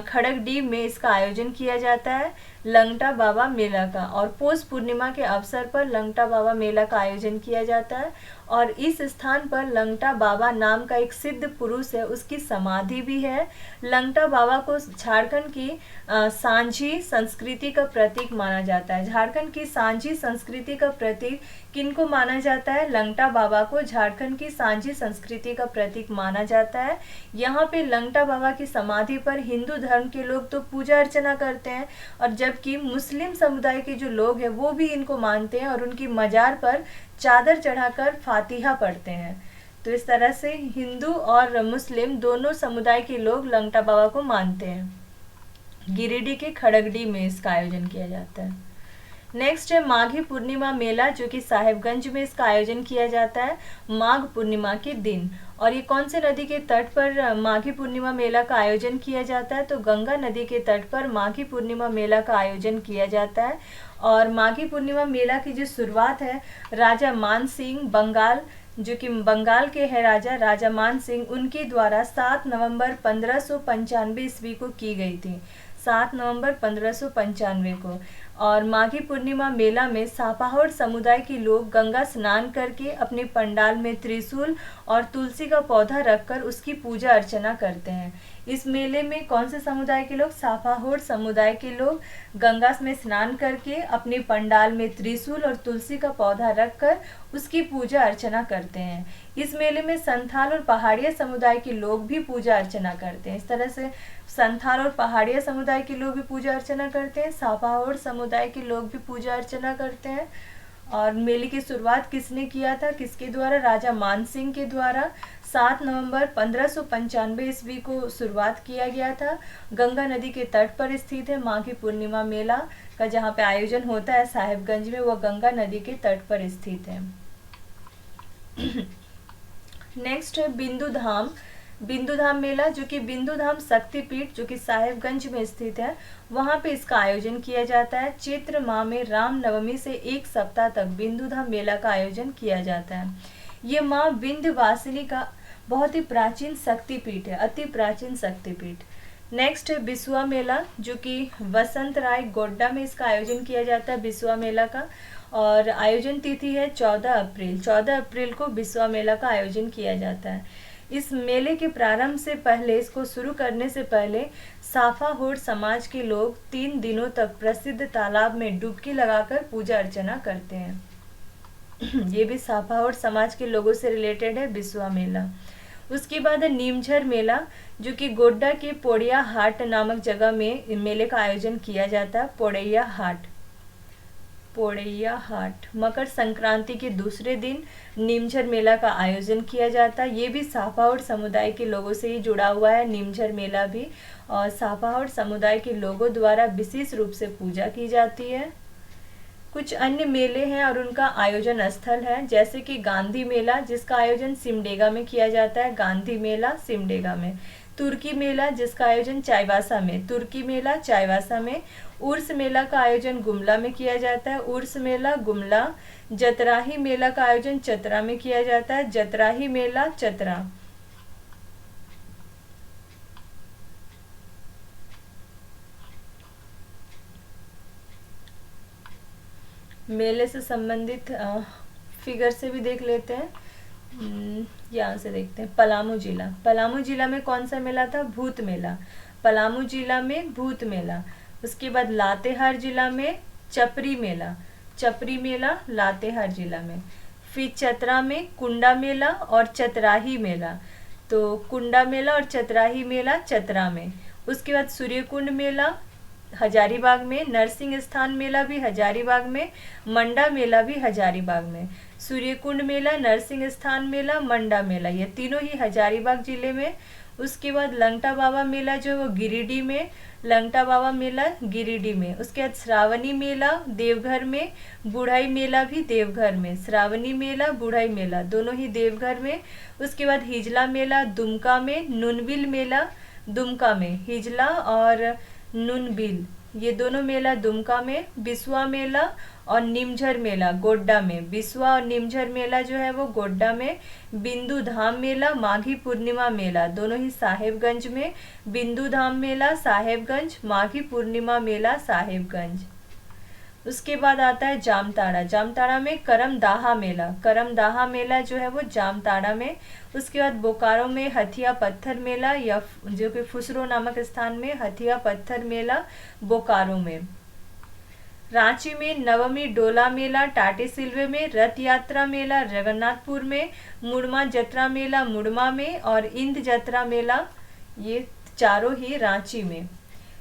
खड़गडीह में इसका आयोजन किया जाता है, लंगटा बाबा मेला का। और पौष पूर्णिमा के अवसर पर लंगटा बाबा मेला का आयोजन किया जाता है। और इस स्थान पर लंगटा बाबा नाम का एक सिद्ध पुरुष है, उसकी समाधि भी है। लंगटा बाबा को झारखंड की सांझी संस्कृति का प्रतीक माना जाता है। झारखंड की सांझी संस्कृति का प्रतीक किनको माना जाता है? लंगटा बाबा को झारखंड की सांझी संस्कृति का प्रतीक माना जाता है। यहाँ पे लंगटा बाबा की समाधि पर हिंदू धर्म के लोग तो पूजा अर्चना करते हैं, और जबकि मुस्लिम समुदाय के जो लोग हैं वो भी इनको मानते हैं और उनकी मजार पर चादर चढ़ाकर फातिहा पढ़ते हैं। तो इस तरह से हिंदू और मुस्लिम दोनों समुदाय के लोग लंगटा बाबा को मानते हैं। गिरिडीह के खड़गडीह में इसका आयोजन किया जाता है। नेक्स्ट है माघी पूर्णिमा मेला, जो कि साहेबगंज में इसका आयोजन किया जाता है माघ पूर्णिमा के दिन। और ये कौन से नदी के तट पर माघी पूर्णिमा मेला का आयोजन किया जाता है? तो गंगा नदी के तट पर माघी पूर्णिमा मेला का आयोजन किया जाता है। और माघी पूर्णिमा मेला की जो शुरुआत है राजा मान सिंह बंगाल, जो कि बंगाल के हैं राजा मान सिंह, उनके द्वारा 7 नवंबर 1595 ईस्वी को की गई थी। 7 नवंबर 1595 को। और माघी पूर्णिमा मेला में सापाहोर समुदाय के लोग गंगा स्नान करके अपने पंडाल में त्रिशूल और तुलसी का पौधा रखकर उसकी पूजा अर्चना करते हैं। इस मेले में कौन से समुदाय के लोग? सापाहोर समुदाय के लोग गंगा में स्नान करके अपने पंडाल में त्रिशूल और तुलसी का पौधा रखकर उसकी पूजा अर्चना करते हैं। इस मेले में संथाल और पहाड़िया समुदाय के लोग भी पूजा अर्चना करते हैं। इस तरह से संथाल और पहाड़िया समुदाय के लोग भी पूजा अर्चना करते हैं, सापाहोर समुदाय के लोग भी पूजा अर्चना करते हैं। और मेले की शुरुआत किसने किया था, किसके द्वारा, राजा मानसिंह के द्वारा 7 नवंबर 1595 ईस्वी को शुरुआत किया गया था। गंगा नदी के तट पर स्थित है। माघी पूर्णिमा मेला का जहाँ पे आयोजन होता है साहिबगंज में, वो गंगा नदी के तट पर स्थित है। नेक्स्ट है बिंदु धाम। बिंदु धाम मेला, जो कि बिंदु धाम शक्तिपीठ जो कि साहिबगंज में स्थित है, वहाँ पे इसका आयोजन किया जाता है। चैत्र माह में राम नवमी से एक सप्ताह तक बिंदु धाम मेला का आयोजन किया जाता है। ये माँ विंध्यवासिनी का बहुत ही प्राचीन शक्तिपीठ है, अति प्राचीन शक्तिपीठ। नेक्स्ट है बिसुआ मेला, जो कि वसंत राय गोड्डा में इसका आयोजन किया जाता है बिसुआ मेला का, और आयोजन तिथि है 14 अप्रैल। 14 अप्रैल को बिसुआ मेला का आयोजन किया जाता है। इस मेले के प्रारंभ से पहले, इसको शुरू करने से पहले साफा होड़ समाज के लोग 3 दिनों तक प्रसिद्ध तालाब में डुबकी लगाकर पूजा अर्चना करते हैं। ये भी साफा होड़ समाज के लोगों से रिलेटेड है बिसुआ मेला। उसके बाद है नीमझर मेला, जो कि गोड्डा के पोड़िया हाट नामक जगह में मेले का आयोजन किया जाता है। पोड़ैया हाट, पोड़ैया हाट। मकर संक्रांति के दूसरे दिन नीमझर मेला का आयोजन किया जाता है। ये भी साफाहोड़ समुदाय के लोगों से ही जुड़ा हुआ है नीमझर मेला भी, और साफाहोड़ समुदाय के लोगों द्वारा विशेष रूप से पूजा की जाती है। कुछ अन्य मेले हैं और उनका आयोजन स्थल है, जैसे कि गांधी मेला, जिसका आयोजन सिमडेगा में किया जाता है। गांधी मेला सिमडेगा में। तुर्की मेला, जिसका आयोजन चाईबासा में, तुर्की मेला चाईबासा में। उर्स मेला का आयोजन गुमला में किया जाता है। उर्स मेला गुमला। जतराही मेला का आयोजन चतरा में किया जाता है। जतराही मेला चतरा। मेले से संबंधित फिगर से भी देख लेते हैं। यहाँ से देखते हैं। पलामू जिला, पलामू जिला में कौन सा मेला था, भूत मेला। पलामू जिला में भूत मेला। उसके बाद लातेहार जिला में चपरी मेला, चपरी मेला लातेहार जिला में। फिर चतरा में कुंडा मेला और चतराही मेला, तो कुंडा मेला और चतराही मेला चतरा में। उसके बाद सूर्यकुंड मेला हजारीबाग में। नरसिंह स्थान मेला भी हजारीबाग में। मंडा मेला भी हजारीबाग में। सूर्यकुंड मेला, नरसिंह स्थान मेला, मंडा मेला, ये तीनों ही हजारीबाग जिले में। उसके बाद लंगटा बाबा मेला जो है वो गिरिडीह में। लंगटा बाबा मेला गिरिडीह में। उसके बाद श्रावणी मेला देवघर में। बुढ़ाई मेला भी देवघर में। श्रावणी मेला बुढ़ाई मेला दोनों ही देवघर में। उसके बाद हिजला मेला दुमका में। नुनबिल मेला दुमका में। हिजला और नुनबिल ये दोनों मेला दुमका में। बिसुआ मेला और नीमझर मेला गोड्डा में। बिसुआ और नीमझर मेला जो है वो गोड्डा में। बिंदु धाम मेला माघी पूर्णिमा मेला दोनों ही साहेबगंज में। बिंदु धाम मेला साहेबगंज, माघी पूर्णिमा मेला साहेबगंज। उसके बाद आता है जामताड़ा। जामताड़ा में करमदाहा मेला। करमदाहा मेला जो है वो जामताड़ा में। उसके बाद बोकारो में हथिया पत्थर मेला, या जो कि फुसरो नामक स्थान में हथिया पत्थर मेला बोकारो में। रांची में नवमी डोला मेला टाटी सिल्वे में। रथ यात्रा मेला जगन्नाथपुर में। मुड़मा जत्रा मेला मुड़मा में। और इंद जत्रा मेला ये चारों ही रांची में।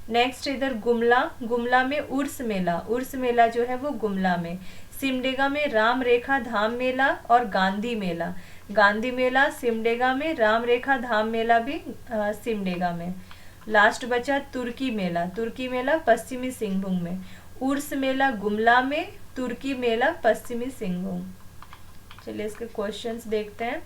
नेक्स्ट इधर गुमला। गुमला में उर्स मेला। उर्स मेला जो है वो गुमला में। सिमडेगा में राम रेखा धाम मेला और गांधी मेला। गांधी मेला सिमडेगा में। राम रेखा धाम मेला भी सिमडेगा में। लास्ट बचा तुर्की मेला। तुर्की मेला पश्चिमी सिंहभूम में। उर्स मेला गुमला में, तुर्की मेला पश्चिमी सिंहभूम। चलिए इसके क्वेश्चंस देखते हैं।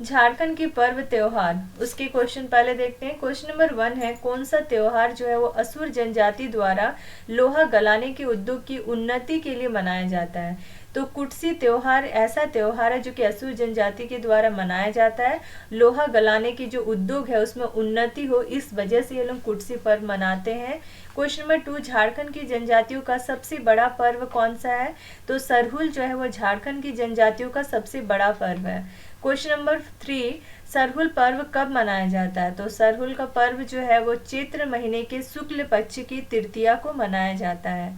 झारखंड की पर्व त्योहार, उसके क्वेश्चन पहले देखते हैं। क्वेश्चन नंबर 1 है कौन सा त्योहार जो है वो असुर जनजाति द्वारा लोहा गलाने के उद्योग की उन्नति के लिए मनाया जाता है। तो कुटसी त्योहार ऐसा त्योहार है जो कि असुर जनजाति के द्वारा मनाया जाता है। लोहा गलाने की जो उद्योग है उसमें उन्नति हो, इस वजह से ये लोग कुटसी पर्व मनाते हैं। क्वेश्चन नंबर 2 झारखंड की जनजातियों का सबसे बड़ा पर्व कौन सा है। तो सरहुल जो है वो झारखंड की जनजातियों का सबसे बड़ा पर्व है। क्वेश्चन नंबर 3 सरहुल पर्व कब मनाया जाता है। तो सरहुल का पर्व जो है वो चैत्र महीने के शुक्ल पक्ष की तृतीया को मनाया जाता है।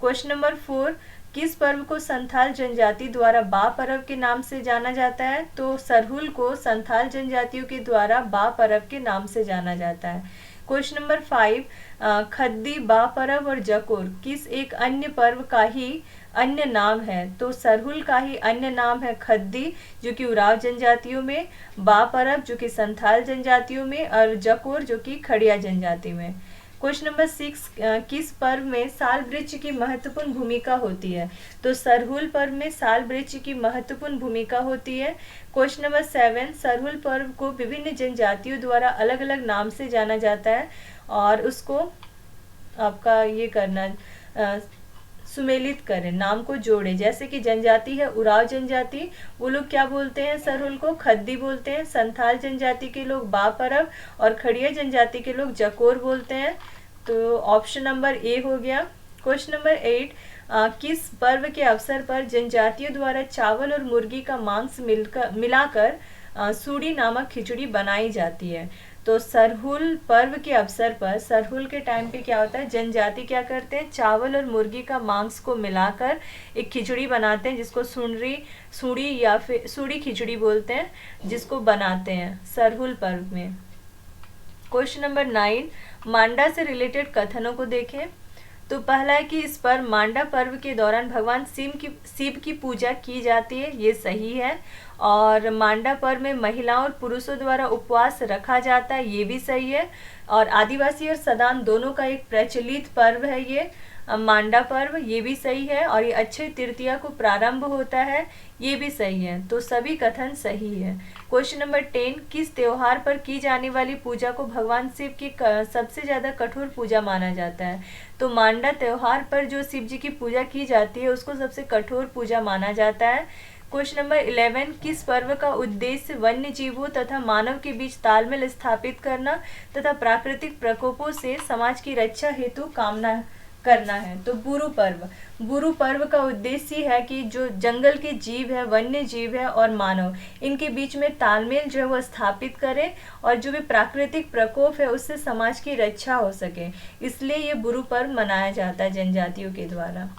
क्वेश्चन नंबर 4 किस पर्व को संथाल जनजाति द्वारा बा पर्व के नाम से जाना जाता है। तो सरहुल को संथाल जनजातियों के द्वारा बा पर्व के नाम से जाना जाता है। क्वेश्चन नंबर 5, खद्दी, बा परब और जकोर किस एक अन्य पर्व का ही अन्य नाम है? तो सरहुल का ही अन्य नाम है खद्दी, जो कि उराव जनजातियों में, बा परब जो कि संथाल जनजातियों में, और जकोर जो कि खड़िया जनजाति में। क्वेश्चन नंबर 6, किस पर्व में साल वृक्ष की महत्वपूर्ण भूमिका होती है? तो सरहुल पर्व में साल वृक्ष की महत्वपूर्ण भूमिका होती है। क्वेश्चन नंबर 7, सरहुल पर्व को विभिन्न जनजातियों द्वारा अलग अलग नाम से जाना जाता है और उसको आपका ये करना सुमेलित करें, नाम को जोड़े। जैसे कि जनजाति है उराव जनजाति, वो लोग क्या बोलते हैं? सरहुल को खद्दी बोलते हैं। संथाल जनजाति के लोग बा परब और खड़िया जनजाति के लोग जकोर बोलते हैं। तो ऑप्शन नंबर ए हो गया। क्वेश्चन नंबर 8, किस पर्व के अवसर पर जनजातियों द्वारा चावल और मुर्गी का मांस मिलाकर सूड़ी नामक खिचड़ी बनाई जाती है? तो सरहुल पर्व के अवसर पर, सरहुल के टाइम पे क्या होता है, जनजाति क्या करते हैं, चावल और मुर्गी का मांस को मिलाकर एक खिचड़ी बनाते हैं जिसको सूड़ी या फिर सूड़ी खिचड़ी बोलते हैं, जिसको बनाते हैं सरहुल पर्व में। क्वेश्चन नंबर 9, मांडा से रिलेटेड कथनों को देखें। तो पहला है कि इस पर मांडा पर्व के दौरान भगवान शिव की पूजा की जाती है, ये सही है। और मांडा पर्व में महिलाओं और पुरुषों द्वारा उपवास रखा जाता है, ये भी सही है। और आदिवासी और सदान दोनों का एक प्रचलित पर्व है ये मांडा पर्व, ये भी सही है। और ये अक्षय तृतीया को प्रारंभ होता है, ये भी सही है। तो सभी कथन सही है। क्वेश्चन नंबर 10, किस त्योहार पर की जाने वाली पूजा को भगवान शिव की सबसे ज़्यादा कठोर पूजा माना जाता है? तो मांडा त्योहार पर जो शिव जी की पूजा की जाती है उसको सबसे कठोर पूजा माना जाता है। क्वेश्चन नंबर 11, किस पर्व का उद्देश्य वन्य जीवों तथा मानव के बीच तालमेल स्थापित करना तथा प्राकृतिक प्रकोपों से समाज की रक्षा हेतु कामना करना है? तो बुरु पर्व। बुरु पर्व का उद्देश्य है कि जो जंगल के जीव है, वन्य जीव है और मानव, इनके बीच में तालमेल जो है वो स्थापित करें और जो भी प्राकृतिक प्रकोप है उससे समाज की रक्षा हो सके, इसलिए ये बुरु पर्व मनाया जाता है जनजातियों के द्वारा।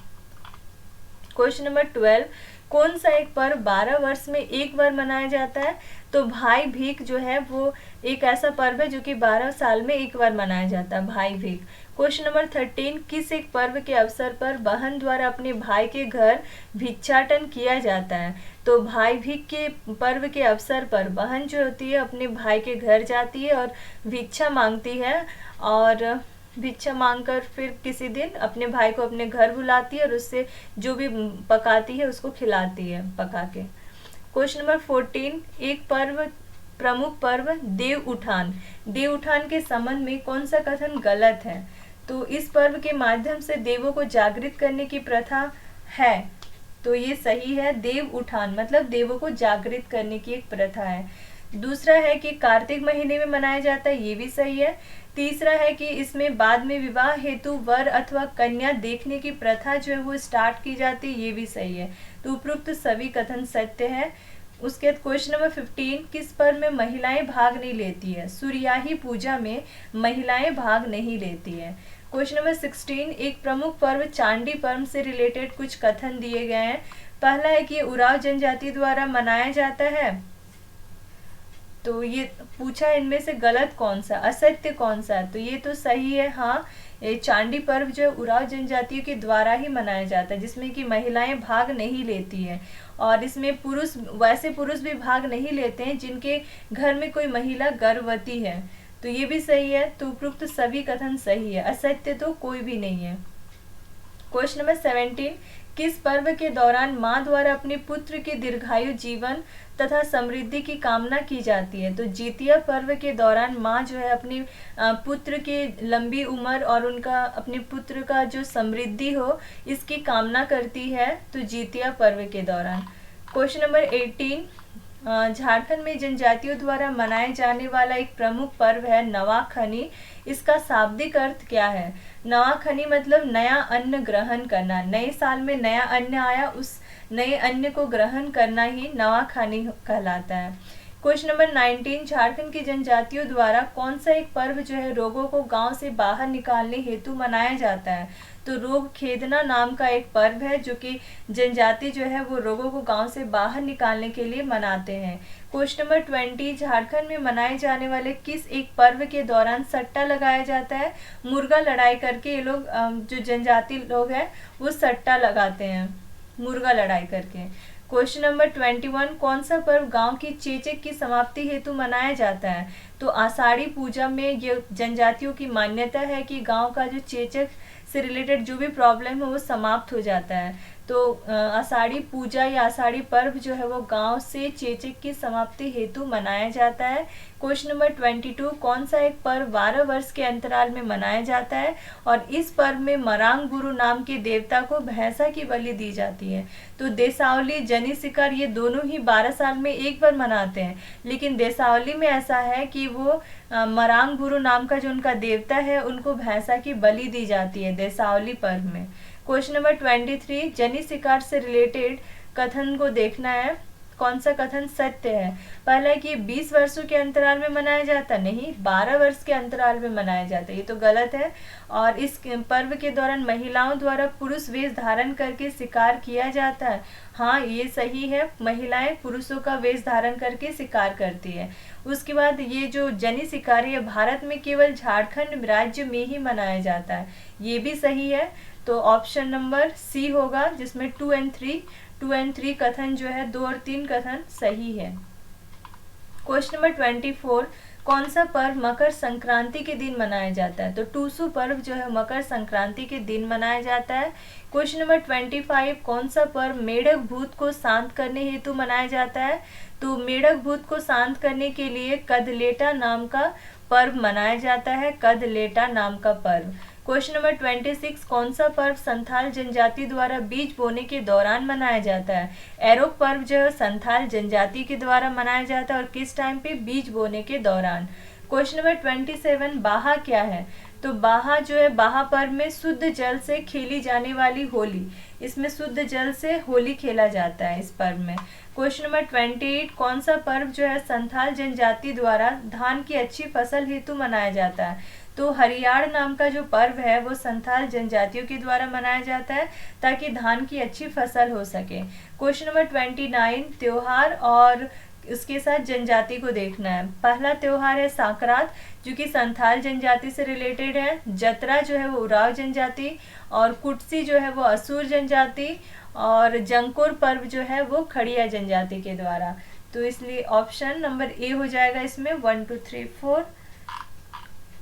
क्वेश्चन नंबर 12, कौन सा एक पर्व 12 वर्ष में एक बार मनाया जाता है? तो भाई भीख जो है वो एक ऐसा पर्व है जो कि 12 साल में एक बार मनाया जाता है, भाई भीख। क्वेश्चन नंबर 13, किस एक पर्व के अवसर पर बहन द्वारा अपने भाई के घर भिक्षाटन किया जाता है? तो भाई भीख के पर्व के अवसर पर बहन जो होती है अपने भाई के घर जाती है और भिक्षा मांगती है, और भिक्षा मांगकर फिर किसी दिन अपने भाई को अपने घर बुलाती है और उससे जो भी पकाती है उसको खिलाती है पका के। क्वेश्चन नंबर 14, एक पर्व प्रमुख पर्व देव उठान, देव उठान के संबंध में कौन सा कथन गलत है? तो इस पर्व के माध्यम से देवों को जागृत करने की प्रथा है, तो ये सही है। देव उठान मतलब देवों को जागृत करने की एक प्रथा है। दूसरा है कि कार्तिक महीने में मनाया जाता है, ये भी सही है। तीसरा है कि इसमें बाद में विवाह हेतु वर अथवा कन्या देखने की प्रथा जो है वो स्टार्ट की जाती है, ये भी सही है। तो उपरोक्त सभी कथन सत्य है। उसके बाद क्वेश्चन नंबर 15, किस पर्व में महिलाएं भाग नहीं लेती है? सूर्याही पूजा में महिलाएं भाग नहीं लेती है। क्वेश्चन नंबर 16, एक प्रमुख पर्व चांडी पर्व से रिलेटेड कुछ कथन दिए गए हैं। पहला है कि उराव जनजाति द्वारा मनाया जाता है, तो ये पूछा इनमें से गलत कौन सा, असत्य कौन सा? तो ये तो सही है, हाँ, ये चांडी पर्व जो उराव जनजातियों के द्वारा ही मनाया जाता है, जिसमें कि महिलाएं भाग नहीं लेती हैं। और इसमें वैसे पुरुष भी भाग नहीं लेते हैं जिनके घर में कोई महिला गर्भवती है, तो ये भी सही है। तो उपरोक्त सभी कथन सही है, असत्य तो कोई भी नहीं है। क्वेश्चन नंबर 17, किस पर्व के दौरान माँ द्वारा अपने पुत्र के दीर्घायु जीवन तथा समृद्धि की कामना की जाती है? तो जितिया पर्व के दौरान माँ जो है अपने पुत्र के लंबी उम्र और उनका अपने पुत्र का जो समृद्धि हो इसकी कामना करती है, तो जितिया पर्व के दौरान। क्वेश्चन नंबर 18, झारखंड में जनजातियों द्वारा मनाए जाने वाला एक प्रमुख पर्व है नवाखनी, इसका शाब्दिक अर्थ क्या है? नवाखनी मतलब नया अन्न ग्रहण करना, नए साल में नया अन्न आया, उस नए अन्न को ग्रहण करना ही नवाखनी कहलाता है। क्वेश्चन नंबर 19, झारखंड की जनजातियों द्वारा कौन सा एक पर्व जो है रोगों को गांव से बाहर निकालने हेतु मनाया जाता है? तो रोग खेदना नाम का एक पर्व है जो कि जनजाति जो है वो रोगों को गांव से बाहर निकालने के लिए मनाते हैं। क्वेश्चन नंबर 20, झारखंड में मनाए जाने वाले किस एक पर्व के दौरान सट्टा लगाया जाता है? मुर्गा लड़ाई करके ये लोग जो जनजाति लोग हैं वो सट्टा लगाते हैं मुर्गा लड़ाई करके। क्वेश्चन नंबर 21, कौन सा पर्व गांव की चेचक की समाप्ति हेतु मनाया जाता है? तो आषाढ़ी पूजा में ये जनजातियों की मान्यता है कि गांव का जो चेचक से रिलेटेड जो भी प्रॉब्लम है वो समाप्त हो जाता है। तो आषाढ़ी पूजा या आषाढ़ी पर्व जो है वो गांव से चेचक की समाप्ति हेतु मनाया जाता है। क्वेश्चन नंबर 22, कौन सा एक पर्व 12 वर्ष के अंतराल में मनाया जाता है? और इस पर्व में मरांग गुरु नाम के देवता को भैंसा की बलि दी जाती है। तो देसावली, जनी शिकार ये दोनों ही 12 साल में एक बार मनाते हैं, लेकिन देसावली में ऐसा है कि वो मरांग गुरु नाम का जो उनका देवता है उनको भैंसा की बलि दी जाती है देसावली पर्व में। क्वेश्चन नंबर 23, जनी शिकार से रिलेटेड कथन को देखना है, कौन सा कथन सत्य है? पहला है कि 20 वर्षों के अंतराल में मनाया जाता, नहीं 12 वर्ष के अंतराल में मनाया जाता, ये तो गलत है। और इस पर्व के दौरान महिलाओं द्वारा पुरुष वेश धारण करके शिकार किया जाता है, हाँ ये सही है, महिलाएं पुरुषों का वेश धारण करके शिकार करती है। उसके बाद ये जो जनी शिकार है भारत में केवल झारखंड राज्य में ही मनाया जाता है, ये भी सही है। तो ऑप्शन नंबर सी होगा जिसमें 2 एंड 3 कथन जो है 2 और 3 कथन सही है। क्वेश्चन नंबर 24, कौन सा पर्व मकर संक्रांति के दिन मनाया जाता है? तो टूसू पर्व जो है मकर संक्रांति के दिन मनाया जाता है। क्वेश्चन नंबर 25, कौन सा पर्व मेढक भूत को शांत करने हेतु मनाया जाता है? तो मेढक भूत को शांत करने के लिए कदलेटा नाम का पर्व मनाया जाता है, कदलेटा नाम का पर्व। क्वेश्चन नंबर 26, कौन सा पर्व संथाल जनजाति द्वारा बीज बोने के दौरान मनाया जाता है? एरोक पर्व जो है संथाल जनजाति के द्वारा मनाया जाता है और किस टाइम पे? बीज बोने के दौरान। क्वेश्चन नंबर 27, बाहा क्या है? तो बाहा जो है बाहा पर्व में शुद्ध जल से खेली जाने वाली होली, इसमें शुद्ध जल से होली खेला जाता है इस पर्व में। क्वेश्चन नंबर 28, कौन सा पर्व जो है संथाल जनजाति द्वारा धान की अच्छी फसल हेतु मनाया जाता है? तो हरियाण नाम का जो पर्व है वो संथाल जनजातियों के द्वारा मनाया जाता है ताकि धान की अच्छी फसल हो सके। क्वेश्चन नंबर 29, त्योहार और उसके साथ जनजाति को देखना है। पहला त्योहार है सांकरात जो कि संथाल जनजाति से रिलेटेड है, जतरा जो है वो उराव जनजाति, और कुटसी जो है वो असुर जनजाति, और जंकोर पर्व जो है वो खड़िया जनजाति के द्वारा। तो इसलिए ऑप्शन नंबर ए हो जाएगा इसमें 1 2 3 4।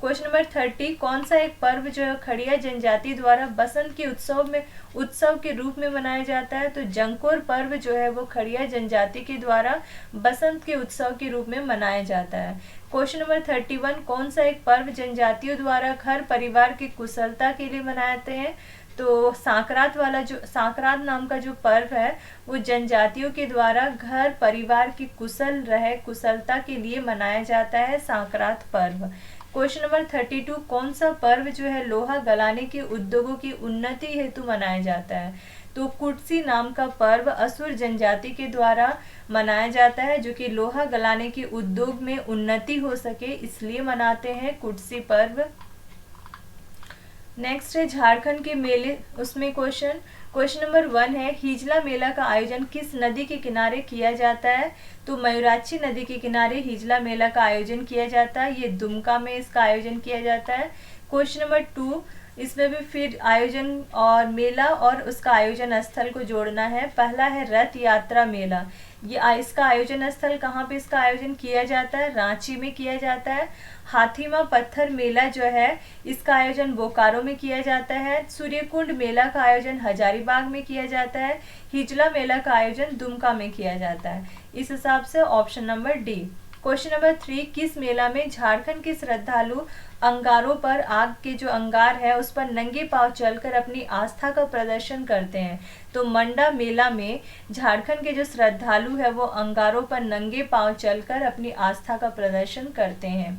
क्वेश्चन नंबर 30, कौन सा एक पर्व जो है खड़िया जनजाति द्वारा बसंत के उत्सव के रूप में मनाया जाता है? तो जंकोर पर्व जो है वो खड़िया जनजाति के द्वारा बसंत के उत्सव के रूप में मनाया जाता है। क्वेश्चन नंबर 31, कौन सा एक पर्व जनजातियों द्वारा घर परिवार की कुशलता के लिए मनाते हैं? तो सांकरात नाम का जो पर्व है वो जनजातियों के द्वारा घर परिवार की कुशलता के लिए मनाया जाता है, सांकरात पर्व। क्वेश्चन नंबर 32, कौन सा पर्व जो है लोहा गलाने के उद्योगों की उन्नति हेतु मनाया जाता है? तो कुटसी नाम का पर्व असुर जनजाति के द्वारा मनाया जाता है जो कि लोहा गलाने के उद्योग में उन्नति हो सके इसलिए मनाते हैं कुटसी पर्व। नेक्स्ट है झारखंड के मेले, उसमें क्वेश्चन नंबर 1 है हिजला मेला का आयोजन किस नदी के किनारे किया जाता है? तो मयूराक्षी नदी के किनारे हिजला मेला का आयोजन किया जाता है, ये दुमका में इसका आयोजन किया जाता है। क्वेश्चन नंबर 2, इसमें भी फिर आयोजन और मेला और उसका आयोजन स्थल को जोड़ना है। पहला है रथ यात्रा मेला, ये इसका आयोजन स्थल कहाँ पे इसका आयोजन किया जाता है? रांची में किया जाता है। हाथीमा पत्थर मेला जो है इसका आयोजन बोकारो में किया जाता है। सूर्यकुंड मेला का आयोजन हजारीबाग में किया जाता है। हिजला मेला का आयोजन दुमका में किया जाता है। इस हिसाब से option number D. Question number 3, किस मेला में झारखंड के श्रद्धालु अंगारों पर आग के जो अंगार है उस पर नंगे पांव चलकर अपनी आस्था का प्रदर्शन करते हैं? तो मंडा मेला में झारखंड के जो श्रद्धालु है वो अंगारों पर नंगे पांव चलकर अपनी आस्था का प्रदर्शन करते हैं।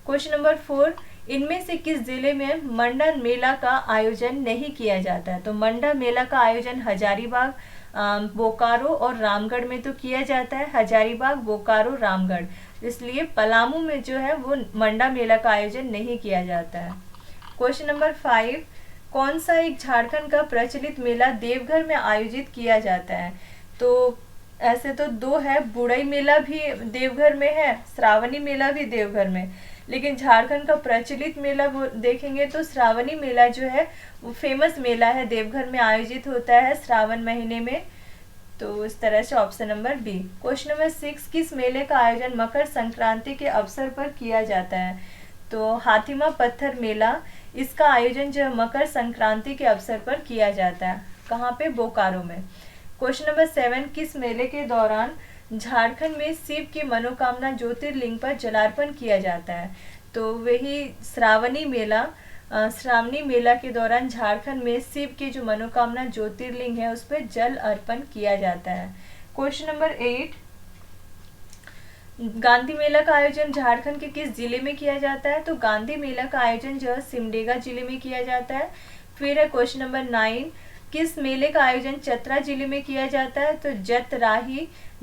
क्वेश्चन नंबर 4, इनमें से किस जिले में मंडा मेला का आयोजन नहीं किया जाता है? तो मंडा मेला का आयोजन हजारीबाग, बोकारो और रामगढ़ में तो किया जाता है, हजारीबाग, बोकारो, रामगढ़। इसलिए पलामू में जो है वो मंडा मेला का आयोजन नहीं किया जाता है। क्वेश्चन नंबर 5, कौन सा एक झारखंड का प्रचलित मेला देवघर में आयोजित किया जाता है? तो ऐसे तो दो है, बुड़ई मेला भी देवघर में है, श्रावणी मेला भी देवघर में, लेकिन झारखंड का प्रचलित मेला वो देखेंगे तो श्रावणी मेला जो है वो फेमस मेला है, देवघर में आयोजित होता है श्रावण महीने में। तो इस तरह से option number B. Question number 6, किस मेले का आयोजन मकर संक्रांति के अवसर पर किया जाता है? तो हाथीमा पत्थर मेला, इसका आयोजन जो मकर संक्रांति के अवसर पर किया जाता है। कहाँ पे? बोकारो में। क्वेश्चन नंबर 7, किस मेले के दौरान झारखंड में शिव की मनोकामना ज्योतिर्लिंग पर जलार्पण किया जाता है? तो वही श्रावणी मेला, श्रावणी मेला के दौरान झारखंड में शिव की जो मनोकामना ज्योतिर्लिंग है उस पर जल अर्पण किया जाता है। क्वेश्चन नंबर 8, गांधी मेला का आयोजन झारखंड के किस जिले में किया जाता है? तो गांधी मेला का आयोजन जो है सिमडेगा जिले में किया जाता है। फिर है क्वेश्चन नंबर 9, किस मेले का आयोजन चतरा जिले में किया जाता है? तो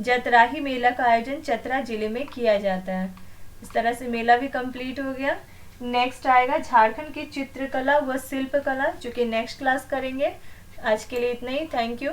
जतराही मेला का आयोजन चतरा जिले में किया जाता है। इस तरह से मेला भी कंप्लीट हो गया। नेक्स्ट आएगा झारखंड की चित्रकला व शिल्पकला, जो कि नेक्स्ट क्लास करेंगे। आज के लिए इतना ही। Thank you.